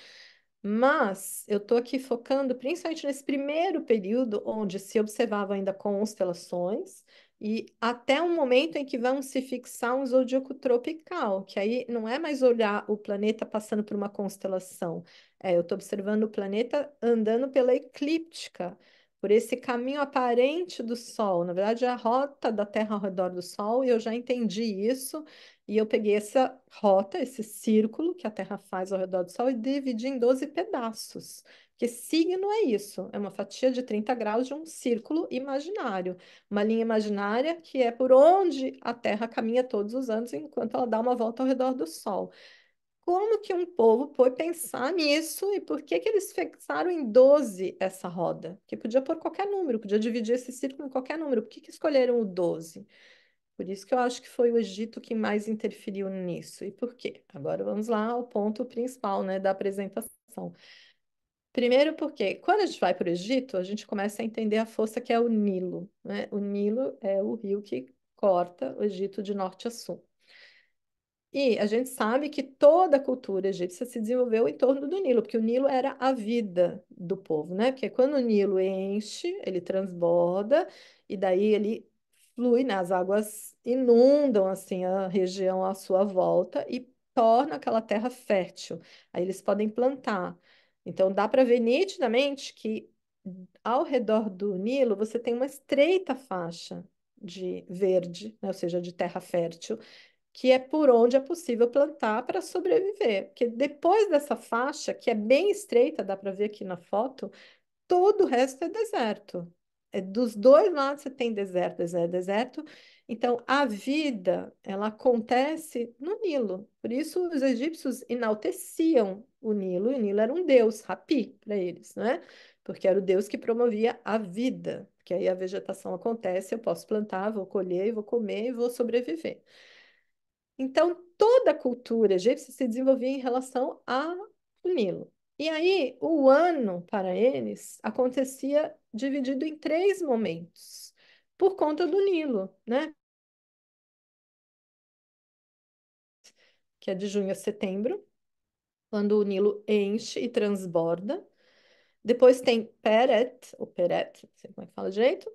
Mas eu estou aqui focando principalmente nesse primeiro período, onde se observava ainda constelações, e até um momento em que vão se fixar um zodíaco tropical, que aí não é mais olhar o planeta passando por uma constelação, eu estou observando o planeta andando pela eclíptica, por esse caminho aparente do Sol. Na verdade, é a rota da Terra ao redor do Sol, e eu já entendi isso. E eu peguei essa rota, esse círculo que a Terra faz ao redor do Sol, e dividi em 12 pedaços. Porque signo é isso, é uma fatia de 30 graus de um círculo imaginário, uma linha imaginária que é por onde a Terra caminha todos os anos enquanto ela dá uma volta ao redor do Sol. Como que um povo foi pensar nisso e por que que eles fixaram em 12 essa roda? Que podia pôr qualquer número, podia dividir esse círculo em qualquer número. Por que que escolheram o 12? Por isso que eu acho que foi o Egito que mais interferiu nisso. E por quê? Agora vamos lá ao ponto principal, né, da apresentação. Primeiro porque quando a gente vai para o Egito, a gente começa a entender a força que é o Nilo, né? O Nilo é o rio que corta o Egito de norte a sul. E a gente sabe que toda a cultura egípcia se desenvolveu em torno do Nilo, porque o Nilo era a vida do povo, né? Porque quando o Nilo enche, ele transborda, e daí ele flui, né? As águas inundam, assim, a região à sua volta e torna aquela terra fértil. Aí eles podem plantar. Então dá para ver nitidamente que ao redor do Nilo você tem uma estreita faixa de verde, né? Ou seja, de terra fértil que é por onde é possível plantar para sobreviver. Porque depois dessa faixa, que é bem estreita, dá para ver aqui na foto, todo o resto é deserto. É, dos dois lados você tem deserto, deserto, deserto. Então, a vida, ela acontece no Nilo. Por isso, os egípcios enalteciam o Nilo, e o Nilo era um deus, Hapi, para eles, né? Porque era o deus que promovia a vida. Que aí a vegetação acontece, eu posso plantar, vou colher, vou comer e vou sobreviver. Então, toda a cultura egípcia se desenvolvia em relação ao Nilo. E aí, o ano para eles acontecia dividido em três momentos, por conta do Nilo, né? Que é de junho a setembro, quando o Nilo enche e transborda. Depois tem Peret, ou Peret, não sei como é que fala direito,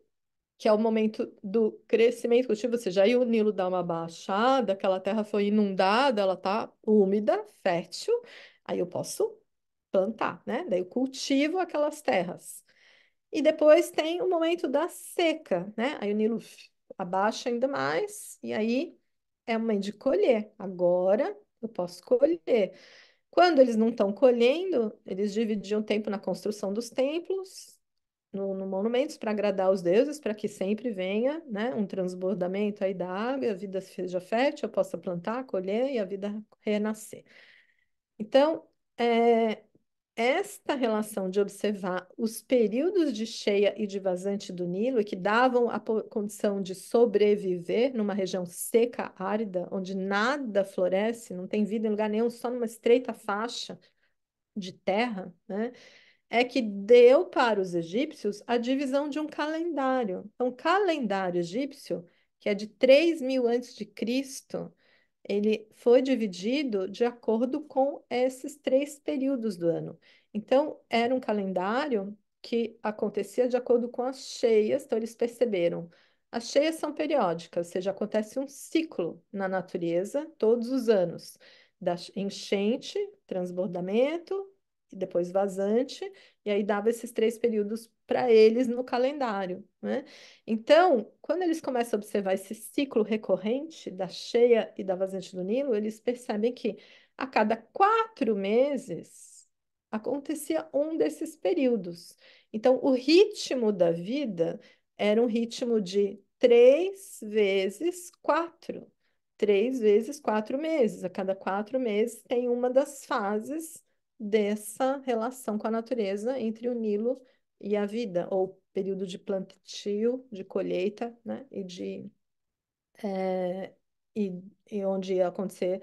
que é o momento do crescimento cultivo, ou seja, aí o Nilo dá uma baixada, aquela terra foi inundada, ela tá úmida, fértil, aí eu posso plantar, né? Daí eu cultivo aquelas terras. E depois tem o momento da seca, né? Aí o Nilo abaixa ainda mais, e aí é o momento de colher. Agora eu posso colher. Quando eles não estão colhendo, eles dividiam tempo na construção dos templos, no monumentos para agradar os deuses, para que sempre venha, né, um transbordamento aí da água, a vida seja fértil, eu possa plantar, colher e a vida renascer. Então, é, esta relação de observar os períodos de cheia e de vazante do Nilo, que davam a condição de sobreviver numa região seca, árida, onde nada floresce, não tem vida em lugar nenhum, só numa estreita faixa de terra, né? É que deu para os egípcios a divisão de um calendário. Então, o calendário egípcio, que é de 3.000 antes de Cristo, ele foi dividido de acordo com esses três períodos do ano. Então, era um calendário que acontecia de acordo com as cheias. Então, eles perceberam. As cheias são periódicas, ou seja, acontece um ciclo na natureza todos os anos, da enchente, transbordamento, e depois vazante, e aí dava esses três períodos para eles no calendário, né? Então, quando eles começam a observar esse ciclo recorrente da cheia e da vazante do Nilo, eles percebem que a cada 4 meses acontecia um desses períodos. Então, o ritmo da vida era um ritmo de 3 vezes 4. 3 vezes 4 meses. A cada 4 meses tem uma das fases dessa relação com a natureza entre o Nilo e a vida, ou período de plantio, de colheita, né? É, e onde ia acontecer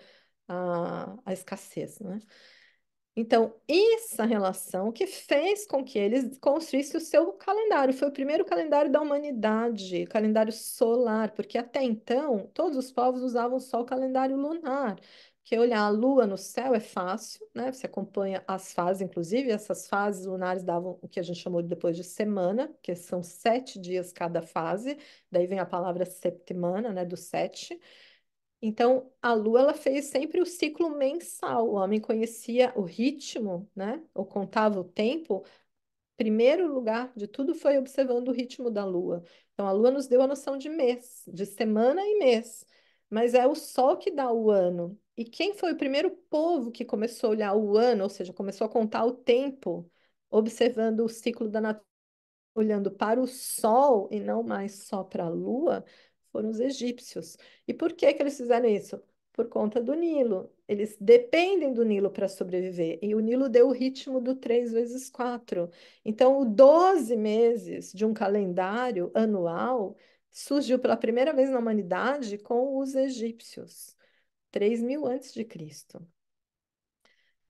a escassez, né? Então, essa relação que fez com que eles construíssem o seu calendário. Foi o primeiro calendário da humanidade, calendário solar, porque até então todos os povos usavam só o calendário lunar. Porque olhar a lua no céu é fácil, né? Você acompanha as fases, inclusive, essas fases lunares davam o que a gente chamou depois de semana, que são 7 dias cada fase, daí vem a palavra septimana, né? Do sete. Então, a Lua ela fez sempre o ciclo mensal. O homem conhecia o ritmo, né? Ou contava o tempo primeiro lugar de tudo foi observando o ritmo da Lua. Então, a Lua nos deu a noção de mês, de semana e mês. Mas é o Sol que dá o ano. E quem foi o primeiro povo que começou a olhar o ano, ou seja, começou a contar o tempo, observando o ciclo da natureza, olhando para o Sol e não mais só para a Lua, foram os egípcios. E por que que eles fizeram isso? Por conta do Nilo. Eles dependem do Nilo para sobreviver. E o Nilo deu o ritmo do 3 vezes 4. Então, o 12 meses de um calendário anual surgiu pela primeira vez na humanidade com os egípcios, 3.000 antes de Cristo.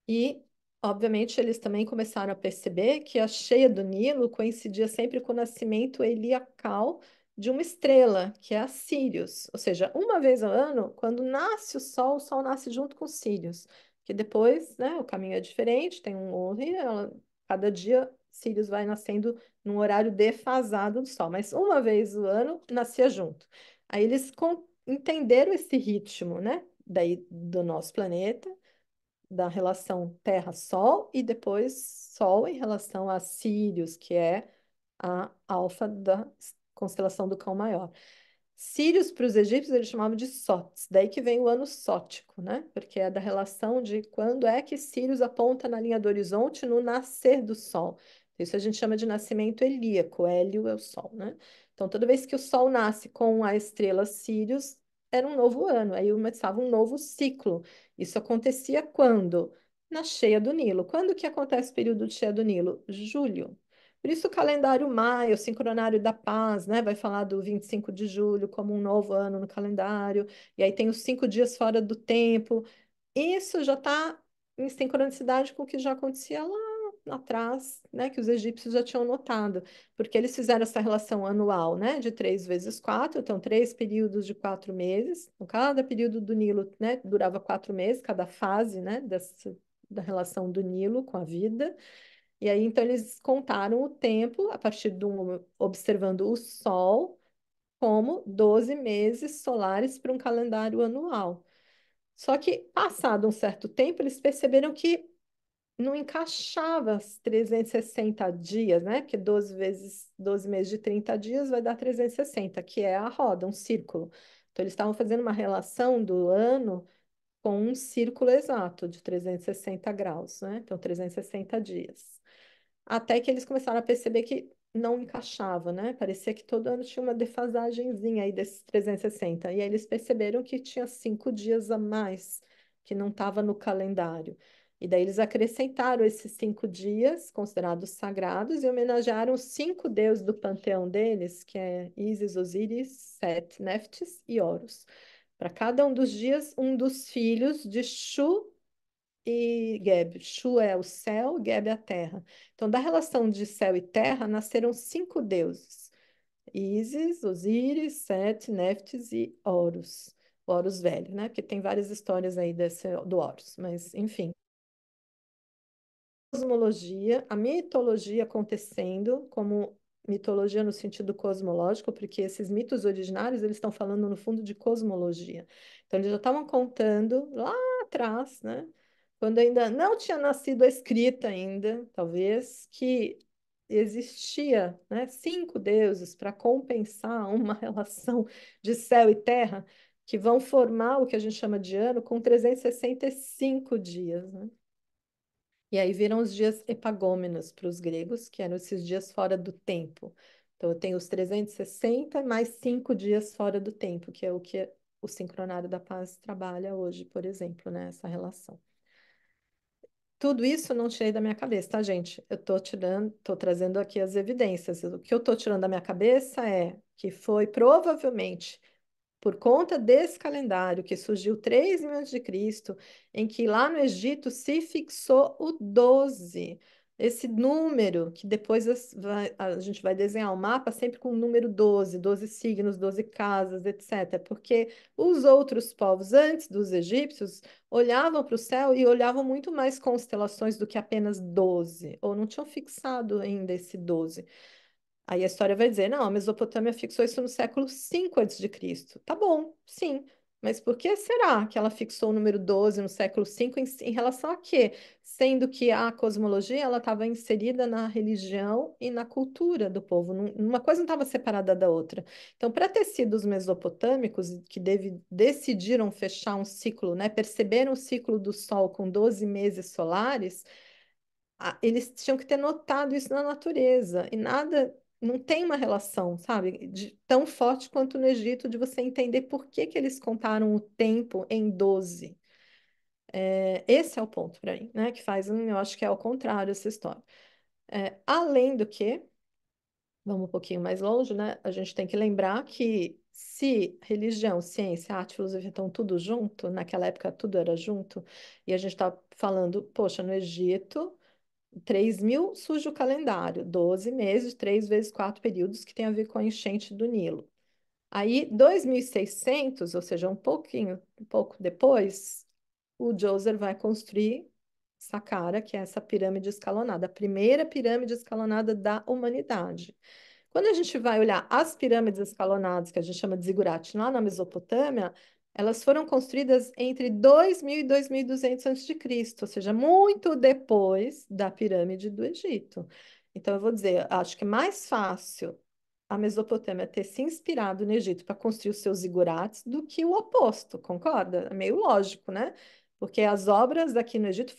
E, obviamente, eles também começaram a perceber que a cheia do Nilo coincidia sempre com o nascimento heliacal de uma estrela, que é a Sírius. Ou seja, uma vez ao ano, quando nasce o Sol nasce junto com Sírius. Que depois, né, o caminho é diferente, tem um cada dia Sírius vai nascendo num horário defasado do Sol, mas uma vez o ano nascia junto. Aí eles entenderam esse ritmo, né, daí do nosso planeta, da relação Terra-Sol e depois Sol em relação a Sírius, que é a alfa da constelação do Cão Maior. Sírios, para os egípcios, eles chamavam de Sotes, daí que vem o ano sótico, né? Porque é da relação de quando é que Sírios aponta na linha do horizonte no nascer do Sol. Isso a gente chama de nascimento helíaco, Hélio é o Sol, né? Então, toda vez que o Sol nasce com a estrela Sírios, era um novo ano, aí começava um novo ciclo. Isso acontecia quando? Na cheia do Nilo. Quando que acontece o período de cheia do Nilo? Julho. Por isso o calendário maia, o sincronário da paz, né? Vai falar do 25 de julho como um novo ano no calendário. E aí tem os 5 dias fora do tempo. Isso já está em sincronicidade com o que já acontecia lá atrás, né? Que os egípcios já tinham notado. Porque eles fizeram essa relação anual, né? De 3 vezes 4. Então, 3 períodos de 4 meses. Então, cada período do Nilo, né? Durava 4 meses, cada fase, né? Da relação do Nilo com a vida. E aí, então, eles contaram o tempo a partir observando o Sol como 12 meses solares para um calendário anual. Só que, passado um certo tempo, eles perceberam que não encaixava os 360 dias, né? Porque 12 vezes 12 meses de 30 dias vai dar 360, que é a roda, um círculo. Então, eles estavam fazendo uma relação do ano com um círculo exato de 360 graus, né? Então, 360 dias. Até que eles começaram a perceber que não encaixava, né? Parecia que todo ano tinha uma defasagenzinha aí desses 360. E aí eles perceberam que tinha 5 dias a mais que não estava no calendário. E daí eles acrescentaram esses 5 dias, considerados sagrados, e homenagearam os 5 deuses do panteão deles, que é Ísis, Osíris, Set, Neftis e Horus. Para cada um dos dias, um dos filhos de Shu e Geb. Shu é o céu, Geb é a terra. Então, da relação de céu e terra, nasceram 5 deuses: Ísis, Osíris, Set, Neftis e Horus. O Horus velho, né? Porque tem várias histórias aí do Horus, mas enfim. Cosmologia, a mitologia acontecendo como mitologia no sentido cosmológico, porque esses mitos originários, eles estão falando no fundo de cosmologia. Então, eles já estavam contando lá atrás, né? Quando ainda não tinha nascido a escrita ainda, talvez, que existia, né, 5 deuses para compensar uma relação de céu e terra que vão formar o que a gente chama de ano com 365 dias, né? E aí viram os dias epagômenos para os gregos, que eram esses dias fora do tempo. Então, eu tenho os 360 mais 5 dias fora do tempo, que é o que o Sincronário da Paz trabalha hoje, por exemplo, né? Essa relação. Tudo isso eu não tirei da minha cabeça, tá, gente? Eu tô tirando, tô trazendo aqui as evidências. O que eu tô tirando da minha cabeça é que foi provavelmente por conta desse calendário que surgiu 3.000 antes de Cristo, em que lá no Egito se fixou o 12, esse número que depois a gente vai desenhar o mapa sempre com o número 12, 12 signos, 12 casas, etc. Porque os outros povos antes dos egípcios olhavam para o céu e olhavam muito mais constelações do que apenas 12, ou não tinham fixado ainda esse 12. Aí a história vai dizer, não, a Mesopotâmia fixou isso no século 5 antes de Cristo. Tá bom, sim, Mas por que será que ela fixou o número 12 no século V em relação a quê? Sendo que a cosmologia ela estava inserida na religião e na cultura do povo. Uma coisa não estava separada da outra. Então, para ter sido os mesopotâmicos que decidiram fechar um ciclo, né, perceberam o ciclo do Sol com 12 meses solares, eles tinham que ter notado isso na natureza. E nada, não tem uma relação, sabe, tão forte quanto no Egito, de você entender por que que eles contaram o tempo em 12. Esse é o ponto para mim, né? Que faz, eu acho que é ao contrário essa história. Além do que, vamos um pouquinho mais longe, né? A gente tem que lembrar que se religião, ciência, arte, filosofia estão tudo junto, naquela época tudo era junto, e a gente está falando, poxa, no Egito. 3.000 surge o calendário, 12 meses, 3 vezes 4 períodos, que tem a ver com a enchente do Nilo. Aí, 2.600, ou seja, um pouco depois, o Djoser vai construir Saqqara, que é essa pirâmide escalonada, a primeira pirâmide escalonada da humanidade. Quando a gente vai olhar as pirâmides escalonadas, que a gente chama de zigurate, lá na Mesopotâmia, elas foram construídas entre 2.000 e 2.200 a.C., ou seja, muito depois da pirâmide do Egito. Então, eu vou dizer, acho que é mais fácil a Mesopotâmia ter se inspirado no Egito para construir os seus zigurates do que o oposto, concorda? É meio lógico, né? Porque as obras aqui no Egito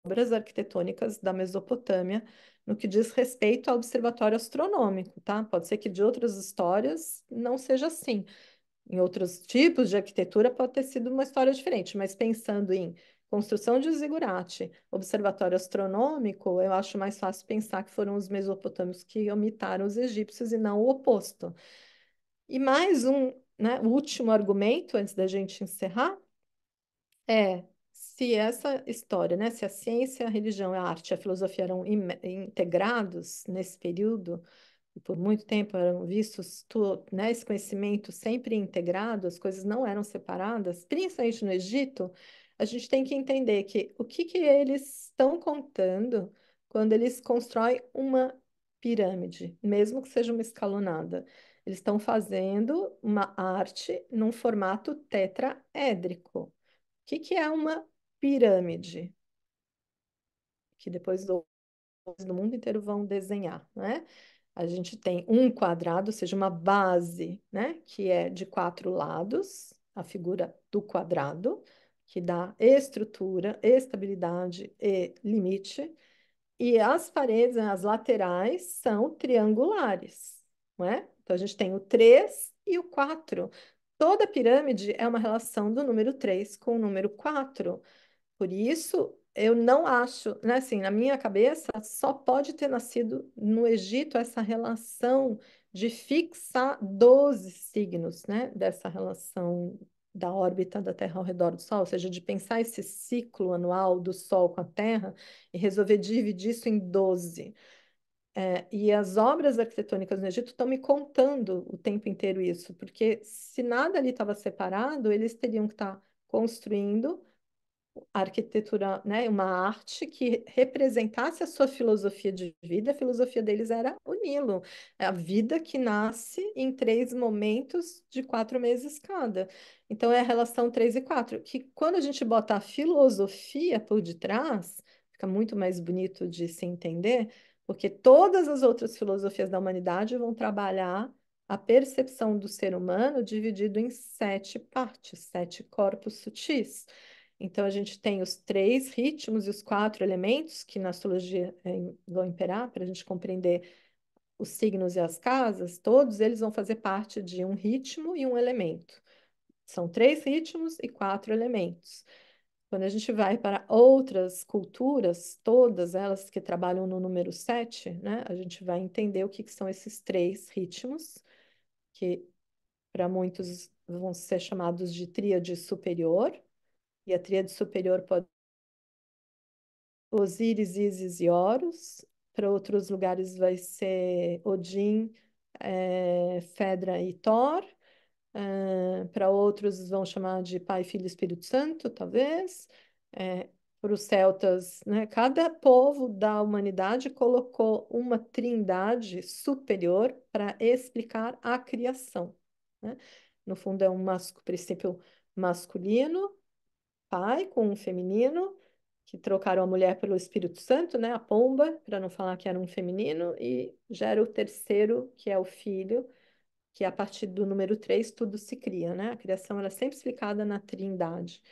obras arquitetônicas da Mesopotâmia no que diz respeito ao observatório astronômico, tá? Pode ser que de outras histórias não seja assim. Em outros tipos de arquitetura pode ter sido uma história diferente, mas pensando em construção de zigurate, observatório astronômico, eu acho mais fácil pensar que foram os mesopotâmicos que imitaram os egípcios e não o oposto. E mais um, né, o último argumento, antes da gente encerrar, se essa história, né, se a ciência, a religião, a arte e a filosofia eram integrados nesse período, e por muito tempo eram vistos, né, esse conhecimento sempre integrado, as coisas não eram separadas, principalmente no Egito, a gente tem que entender que o que que eles estão contando quando eles constroem uma pirâmide, mesmo que seja uma escalonada. Eles estão fazendo uma arte num formato tetraédrico. O que que é uma pirâmide? Que depois do mundo inteiro vão desenhar, né? A gente tem um quadrado, ou seja, uma base, né? Que é de 4 lados, a figura do quadrado, que dá estrutura, estabilidade e limite. E as paredes, né, as laterais, são triangulares, não é? Então a gente tem o 3 e o 4. Toda pirâmide é uma relação do número 3 com o número 4. Por isso, eu não acho, né, assim, na minha cabeça, só pode ter nascido no Egito essa relação de fixar 12 signos, né, dessa relação da órbita da Terra ao redor do Sol, ou seja, de pensar esse ciclo anual do Sol com a Terra e resolver dividir isso em 12. E as obras arquitetônicas no Egito estão me contando o tempo inteiro isso, porque se nada ali estava separado, eles teriam que estar construindo arquitetura, né, uma arte que representasse a sua filosofia de vida. A filosofia deles era o Nilo, é a vida que nasce em 3 momentos de 4 meses cada. Então é a relação 3 e 4, que quando a gente bota a filosofia por detrás, fica muito mais bonito de se entender, porque todas as outras filosofias da humanidade vão trabalhar a percepção do ser humano dividido em 7 partes, 7 corpos sutis. Então, a gente tem os 3 ritmos e os 4 elementos que na astrologia vão imperar para a gente compreender os signos e as casas. Todos eles vão fazer parte de um ritmo e um elemento. São 3 ritmos e 4 elementos. Quando a gente vai para outras culturas, todas elas que trabalham no número 7, né, a gente vai entender o que que são esses 3 ritmos, que para muitos vão ser chamados de tríade superior, e a tríade superior pode Osíris, Ísis e Horus. Para outros lugares vai ser Odin, Fedra e Thor. Para outros vão chamar de Pai, Filho e Espírito Santo, talvez. Para os celtas, né? Cada povo da humanidade colocou uma trindade superior para explicar a criação, né? No fundo, é um princípio masculino, pai, com um feminino, que trocaram a mulher pelo Espírito Santo, né? A pomba, para não falar que era um feminino, e gera o terceiro, que é o filho, que a partir do número 3 tudo se cria, né? A criação era sempre explicada na trindade.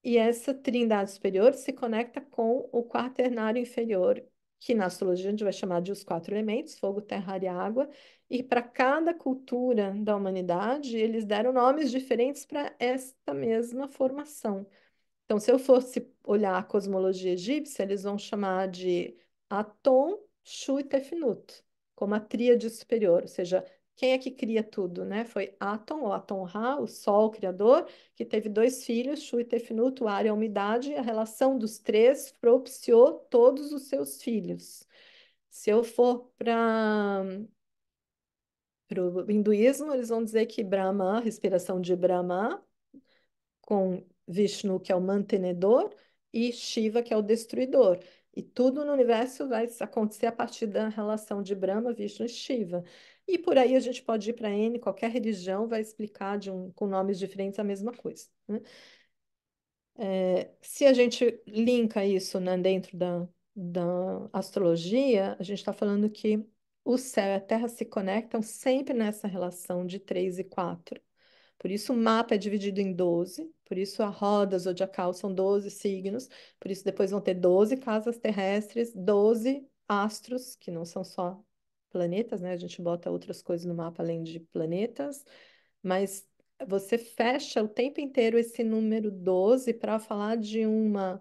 E essa trindade superior se conecta com o quaternário inferior, que na astrologia a gente vai chamar de os quatro elementos, fogo, terra, ar e água. E para cada cultura da humanidade, eles deram nomes diferentes para esta mesma formação. Então, se eu fosse olhar a cosmologia egípcia, eles vão chamar de Aton, Shu e Tefnut, como a tríade superior, ou seja, quem é que cria tudo, né? Foi Aton, ou Aton-Ra, o Sol criador, que teve dois filhos, Shu e Tefnut, o ar e a umidade, e a relação dos três propiciou todos os seus filhos. Se eu for para o hinduísmo, eles vão dizer que Brahma, respiração de Brahma, com Vishnu, que é o mantenedor, e Shiva, que é o destruidor. E tudo no universo vai acontecer a partir da relação de Brahma, Vishnu e Shiva. E por aí a gente pode ir para N, qualquer religião vai explicar com nomes diferentes a mesma coisa, né? Se a gente linka isso, né, dentro da astrologia, a gente está falando que o céu e a terra se conectam sempre nessa relação de 3 e 4. Por isso o mapa é dividido em 12, por isso a roda zodiacal são 12 signos, por isso depois vão ter 12 casas terrestres, 12 astros, que não são só planetas, né? A gente bota outras coisas no mapa além de planetas, mas você fecha o tempo inteiro esse número 12 para falar de uma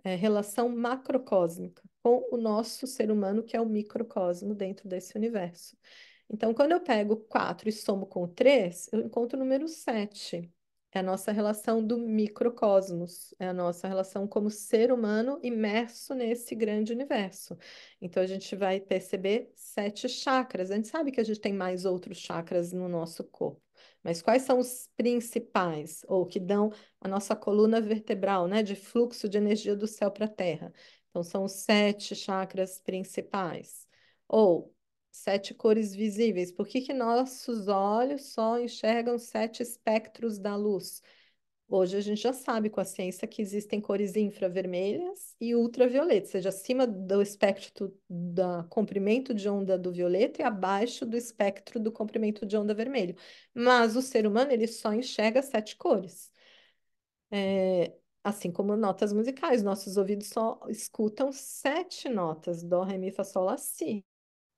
relação macrocósmica com o nosso ser humano, que é o microcosmo dentro desse universo. Então, quando eu pego 4 e somo com 3, eu encontro o número 7. É a nossa relação do microcosmos, é a nossa relação como ser humano imerso nesse grande universo. Então, a gente vai perceber 7 chakras. A gente sabe que a gente tem mais outros chakras no nosso corpo, mas quais são os principais, ou que dão a nossa coluna vertebral, né, de fluxo de energia do céu para a terra? Então, são os 7 chakras principais. Ou 7 cores visíveis. Por que que nossos olhos só enxergam 7 espectros da luz? Hoje a gente já sabe com a ciência que existem cores infravermelhas e ultravioletas, ou seja, acima do espectro da comprimento de onda do violeta e abaixo do espectro do comprimento de onda vermelho. Mas o ser humano ele só enxerga 7 cores. Assim como notas musicais, nossos ouvidos só escutam 7 notas: dó, ré, mi, fá, sol, lá, si.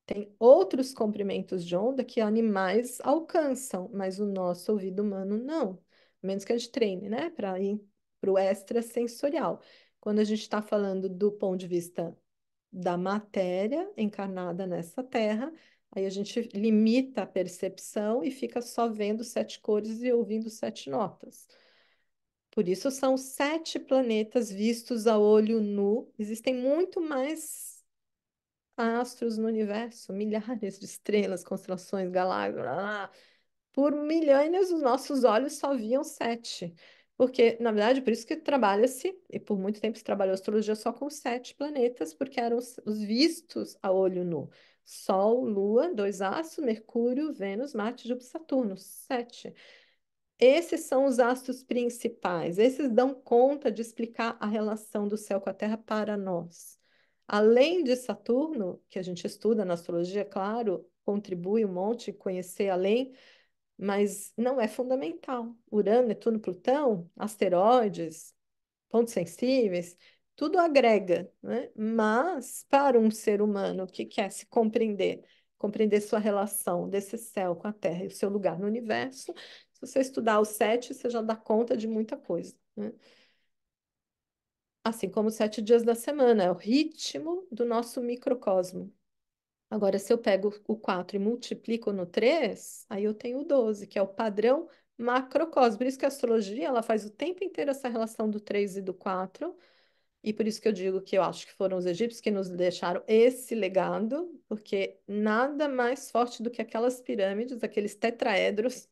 Tem outros comprimentos de onda que animais alcançam, mas o nosso ouvido humano não. A menos que a gente treine, né? Para ir para o extrasensorial. Quando a gente está falando do ponto de vista da matéria encarnada nessa terra, aí a gente limita a percepção e fica só vendo 7 cores e ouvindo 7 notas. Por isso são 7 planetas vistos a olho nu. Existem muito mais astros no universo, milhares de estrelas, constelações, galáxias. Blá, blá. Por milênios, os nossos olhos só viam 7. Porque, na verdade, por isso que trabalha-se, e por muito tempo se trabalhou astrologia só com 7 planetas, porque eram os vistos a olho nu. Sol, Lua, dois astros, Mercúrio, Vênus, Marte, Júpiter, Saturno. 7. Esses são os astros principais. Esses dão conta de explicar a relação do céu com a Terra para nós. Além de Saturno, que a gente estuda na astrologia, claro, contribui um monte, conhecer além, mas não é fundamental. Urano, Netuno, Plutão, asteroides, pontos sensíveis, tudo agrega, né? Mas para um ser humano que quer se compreender, compreender sua relação desse céu com a Terra e o seu lugar no universo, se você estudar os 7, você já dá conta de muita coisa, né? Assim como os 7 dias da semana, é o ritmo do nosso microcosmo. Agora, se eu pego o 4 e multiplico no 3, aí eu tenho o 12, que é o padrão macrocosmo. Por isso que a astrologia ela faz o tempo inteiro essa relação do 3 e do 4. E por isso que eu digo que eu acho que foram os egípcios que nos deixaram esse legado, porque nada mais forte do que aquelas pirâmides, aqueles tetraedros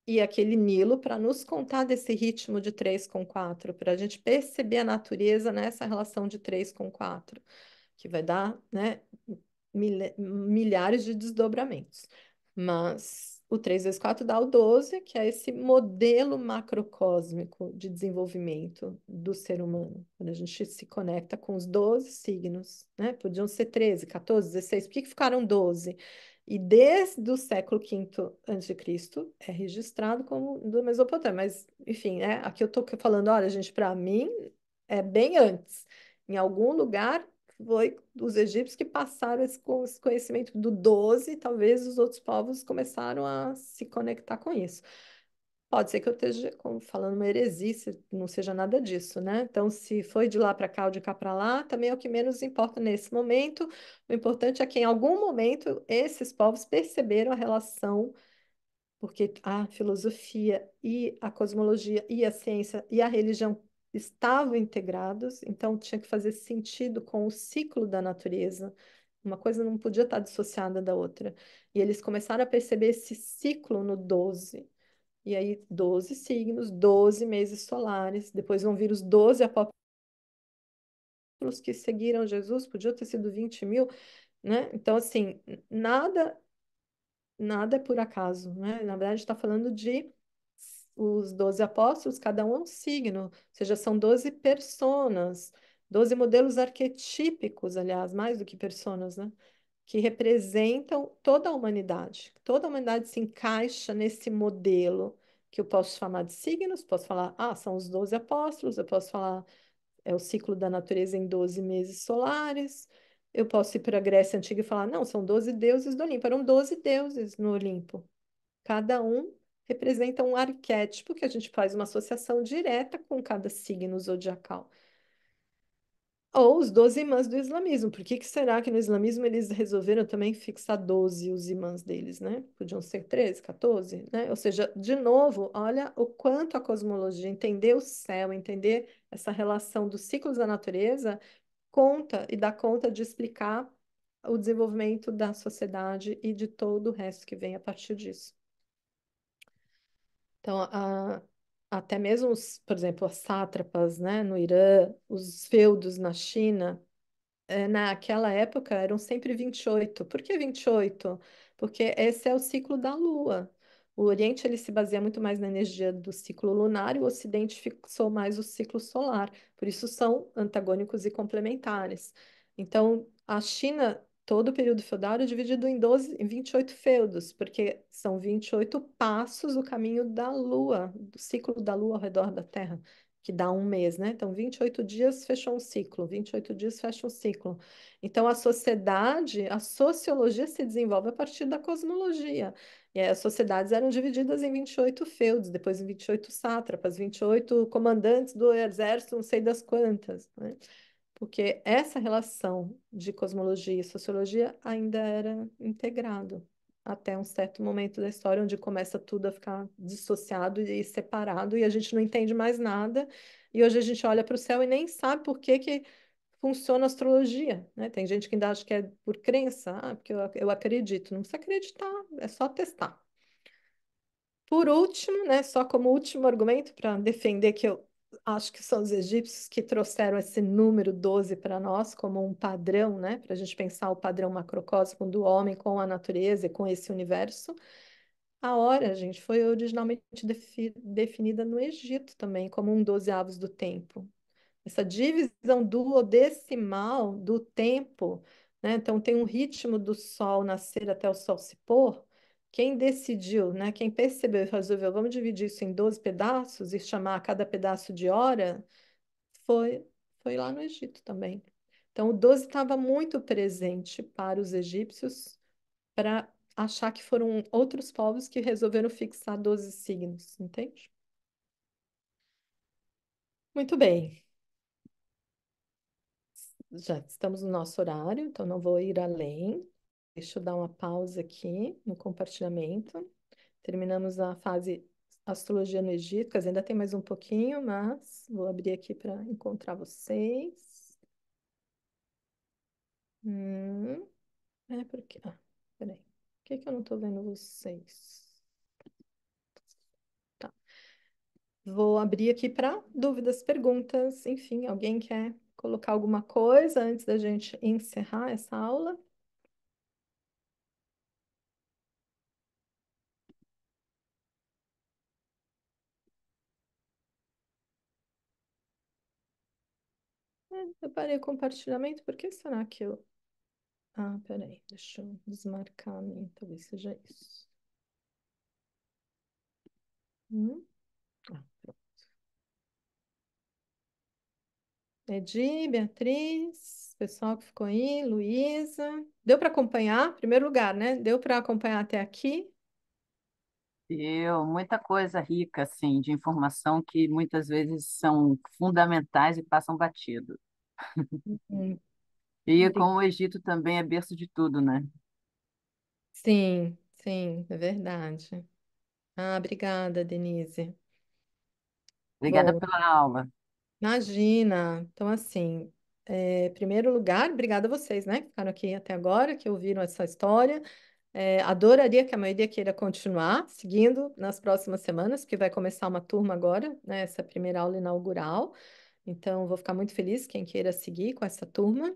e aquele Nilo para nos contar desse ritmo de 3 com 4, para a gente perceber a natureza nessa relação de 3 com 4, que vai dar, né, milhares de desdobramentos. Mas O 3 vezes 4 dá o 12, que é esse modelo macrocósmico de desenvolvimento do ser humano. Quando a gente se conecta com os 12 signos, né? Podiam ser 13, 14, 16, por que que ficaram 12? E desde o século V a.C. é registrado como do Mesopotâmia. Mas, enfim, né? Aqui eu estou falando, olha, gente, para mim é bem antes. Em algum lugar foi os egípcios que passaram esse conhecimento do 12, talvez os outros povos começaram a se conectar com isso. Pode ser que eu esteja falando uma heresia, se não seja nada disso, né? Então, se foi de lá para cá ou de cá para lá, também é o que menos importa nesse momento. O importante é que em algum momento esses povos perceberam a relação, porque a filosofia e a cosmologia e a ciência e a religião estavam integrados, então tinha que fazer sentido com o ciclo da natureza. Uma coisa não podia estar dissociada da outra. E eles começaram a perceber esse ciclo no 12. E aí, 12 signos, 12 meses solares. Depois vão vir os 12 apóstolos que seguiram Jesus, podia ter sido 20 mil, né? Então, assim, nada nada é por acaso, né? Na verdade, está falando de os 12 apóstolos, cada um é um signo, ou seja, são 12 personas, 12 modelos arquetípicos, aliás, mais do que personas, né? Que representam toda a humanidade. Toda a humanidade se encaixa nesse modelo que eu posso chamar de signos, posso falar, ah, são os 12 apóstolos, eu posso falar é o ciclo da natureza em 12 meses solares. Eu posso ir para a Grécia Antiga e falar, não, são 12 deuses do Olimpo. Eram 12 deuses no Olimpo. Cada um representa um arquétipo que a gente faz uma associação direta com cada signo zodiacal. Ou os 12 imãs do islamismo. Por que que será que no islamismo eles resolveram também fixar 12 os imãs deles, né? Podiam ser 13, 14, né? Ou seja, de novo, olha o quanto a cosmologia, entender o céu, entender essa relação dos ciclos da natureza, conta e dá conta de explicar o desenvolvimento da sociedade e de todo o resto que vem a partir disso. Então, até mesmo, por exemplo, as sátrapas, né, no Irã, os feudos na China, naquela época eram sempre 28. Por que 28? Porque esse é o ciclo da Lua. O Oriente ele se baseia muito mais na energia do ciclo lunar e o Ocidente fixou mais o ciclo solar. Por isso são antagônicos e complementares. Então, a China, todo o período feudal é dividido em 12, em 28 feudos, porque são 28 passos o caminho da Lua, do ciclo da Lua ao redor da Terra que dá um mês, né? Então, 28 dias fechou um ciclo, 28 dias fecha um ciclo. Então, a sociedade, a sociologia se desenvolve a partir da cosmologia. E aí, as sociedades eram divididas em 28 feudos, depois em 28 sátrapas, 28 comandantes do exército, não sei das quantas, né? Porque essa relação de cosmologia e sociologia ainda era integrado até um certo momento da história onde começa tudo a ficar dissociado e separado e a gente não entende mais nada. E hoje a gente olha para o céu e nem sabe por que que funciona a astrologia, né? Tem gente que ainda acha que é por crença, porque eu acredito. Não precisa acreditar, é só testar. Por último, né, só como último argumento para defender que eu acho que são os egípcios que trouxeram esse número 12 para nós como um padrão, né, para a gente pensar o padrão macrocósmico do homem com a natureza e com esse universo. A hora, gente, foi originalmente definida no Egito também como um 12 avos do tempo. Essa divisão duodecimal do tempo, né? Então tem um ritmo do sol nascer até o sol se pôr. Quem decidiu, né? Quem percebeu e resolveu, vamos dividir isso em 12 pedaços e chamar cada pedaço de hora, foi, foi lá no Egito também. Então o 12 estava muito presente para os egípcios para achar que foram outros povos que resolveram fixar 12 signos, entende? Muito bem. Já estamos no nosso horário, então não vou ir além. Deixa eu dar uma pausa aqui no compartilhamento. Terminamos a fase astrologia no Egito, quer dizer, ainda tem mais um pouquinho, mas vou abrir aqui para encontrar vocês. Hum, porque. Ah, peraí. Por que que eu não estou vendo vocês? Tá. Vou abrir aqui para dúvidas, perguntas, enfim, alguém quer colocar alguma coisa antes da gente encerrar essa aula? Eu parei o compartilhamento, por que será que eu. Ah, peraí, deixa eu desmarcar a minha, talvez seja isso. Hum? Ah, pronto. Edi, Beatriz, pessoal que ficou aí, Luísa. Deu para acompanhar? Primeiro lugar, né? Deu para acompanhar até aqui? Muita coisa rica, assim, de informação que muitas vezes são fundamentais e passam batido. Hum, E bri- como o Egito também é berço de tudo, né? Sim, sim, é verdade. Ah, obrigada, Denise. Obrigada Bom, pela aula. imagina. Então, assim, primeiro lugar, obrigada a vocês, né, que ficaram aqui até agora, que ouviram essa história. Adoraria que a maioria queira continuar seguindo nas próximas semanas, porque vai começar uma turma agora, né, essa primeira aula inaugural. Então, vou ficar muito feliz quem queira seguir com essa turma.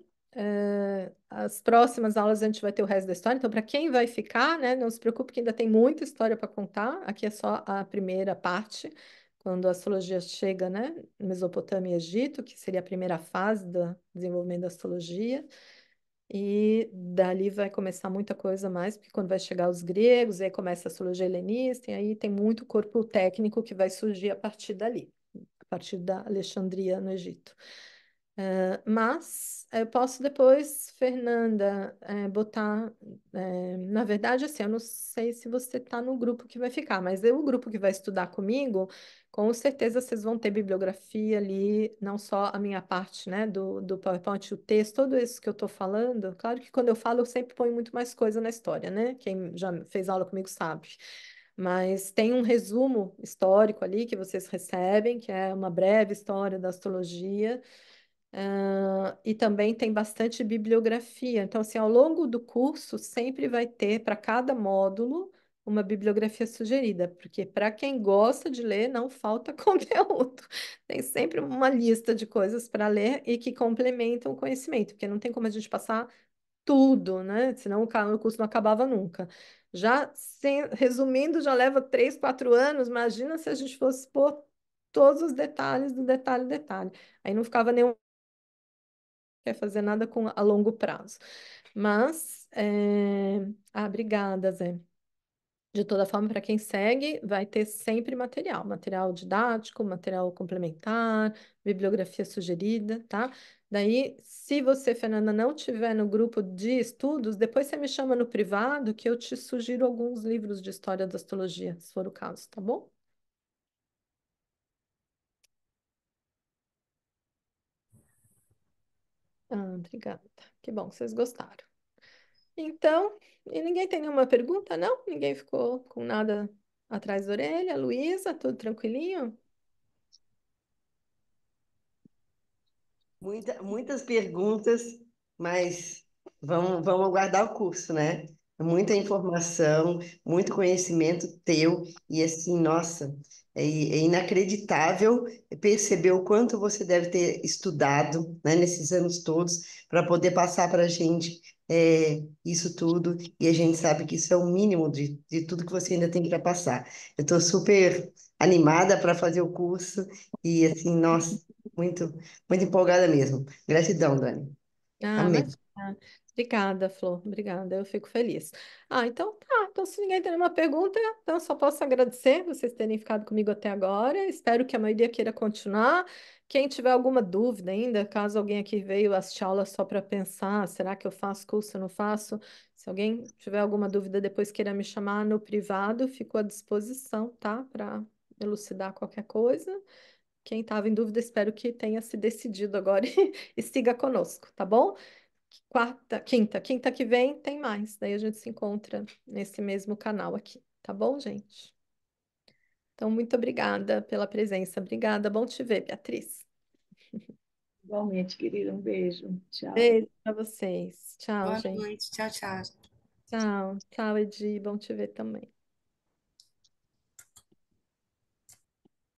As próximas aulas a gente vai ter o resto da história. Então, para quem vai ficar, né, não se preocupe que ainda tem muita história para contar. Aqui é só a primeira parte, quando a astrologia chega, né, Mesopotâmia e Egito, que seria a primeira fase do desenvolvimento da astrologia. E dali vai começar muita coisa mais, porque quando vai chegar os gregos, aí começa a astrologia helenista, e aí tem muito corpo técnico que vai surgir a partir dali, a partir da Alexandria no Egito. Mas eu posso depois, Fernanda, botar. Na verdade, assim, eu não sei se você está no grupo que vai ficar, mas o grupo que vai estudar comigo, com certeza vocês vão ter bibliografia ali, não só a minha parte, né, do PowerPoint, o texto, tudo isso que eu estou falando. Claro que quando eu falo, eu sempre ponho muito mais coisa na história, né? Quem já fez aula comigo sabe. Mas tem um resumo histórico ali que vocês recebem, que é uma breve história da astrologia. E também tem bastante bibliografia. Então, assim, ao longo do curso, sempre vai ter para cada módulo uma bibliografia sugerida, porque para quem gosta de ler, não falta conteúdo. Tem sempre uma lista de coisas para ler e que complementam o conhecimento, porque não tem como a gente passar tudo, né? Senão o curso não acabava nunca. Já resumindo, já leva 3, 4 anos. Imagina se a gente fosse pôr todos os detalhes do detalhe, detalhe. Aí não ficava nenhum quer fazer nada com a longo prazo. Mas, obrigada, Zé. De toda forma, para quem segue, vai ter sempre material, material didático, material complementar, bibliografia sugerida, tá? Daí, se você, Fernanda, não tiver no grupo de estudos, depois você me chama no privado que eu te sugiro alguns livros de história da astrologia, se for o caso, tá bom? Ah, obrigada. Que bom que vocês gostaram. Então, e ninguém tem nenhuma pergunta, não? Ninguém ficou com nada atrás da orelha? Luísa, tudo tranquilinho? Muitas perguntas, mas vamos aguardar o curso, né? Muita informação, muito conhecimento teu, e assim, nossa, é inacreditável perceber o quanto você deve ter estudado, né, nesses anos todos, para poder passar para a gente isso tudo, e a gente sabe que isso é o mínimo de tudo que você ainda tem para passar. Eu estou super animada para fazer o curso, e assim, nossa, muito. Muito empolgada mesmo. Gratidão, Dani. Ah, Amém. mas obrigada, Flor. Obrigada, eu fico feliz. Ah, então tá. Então, se ninguém tem nenhuma pergunta, então só posso agradecer vocês terem ficado comigo até agora. Espero que a maioria queira continuar. Quem tiver alguma dúvida ainda, caso alguém aqui veio assistir aula só para pensar, será que eu faço curso ou não faço? Se alguém tiver alguma dúvida, depois queira me chamar no privado, fico à disposição, tá? Para elucidar qualquer coisa. Quem estava em dúvida, espero que tenha se decidido agora e siga conosco, tá bom? Quinta que vem tem mais. Daí a gente se encontra nesse mesmo canal aqui, tá bom, gente? Então, muito obrigada pela presença. Obrigada, bom te ver, Beatriz. Igualmente, querida, um beijo. Tchau. Beijo para vocês. Tchau, Boa gente. noite. Tchau, tchau. Tchau, tchau, Edi. Bom te ver também.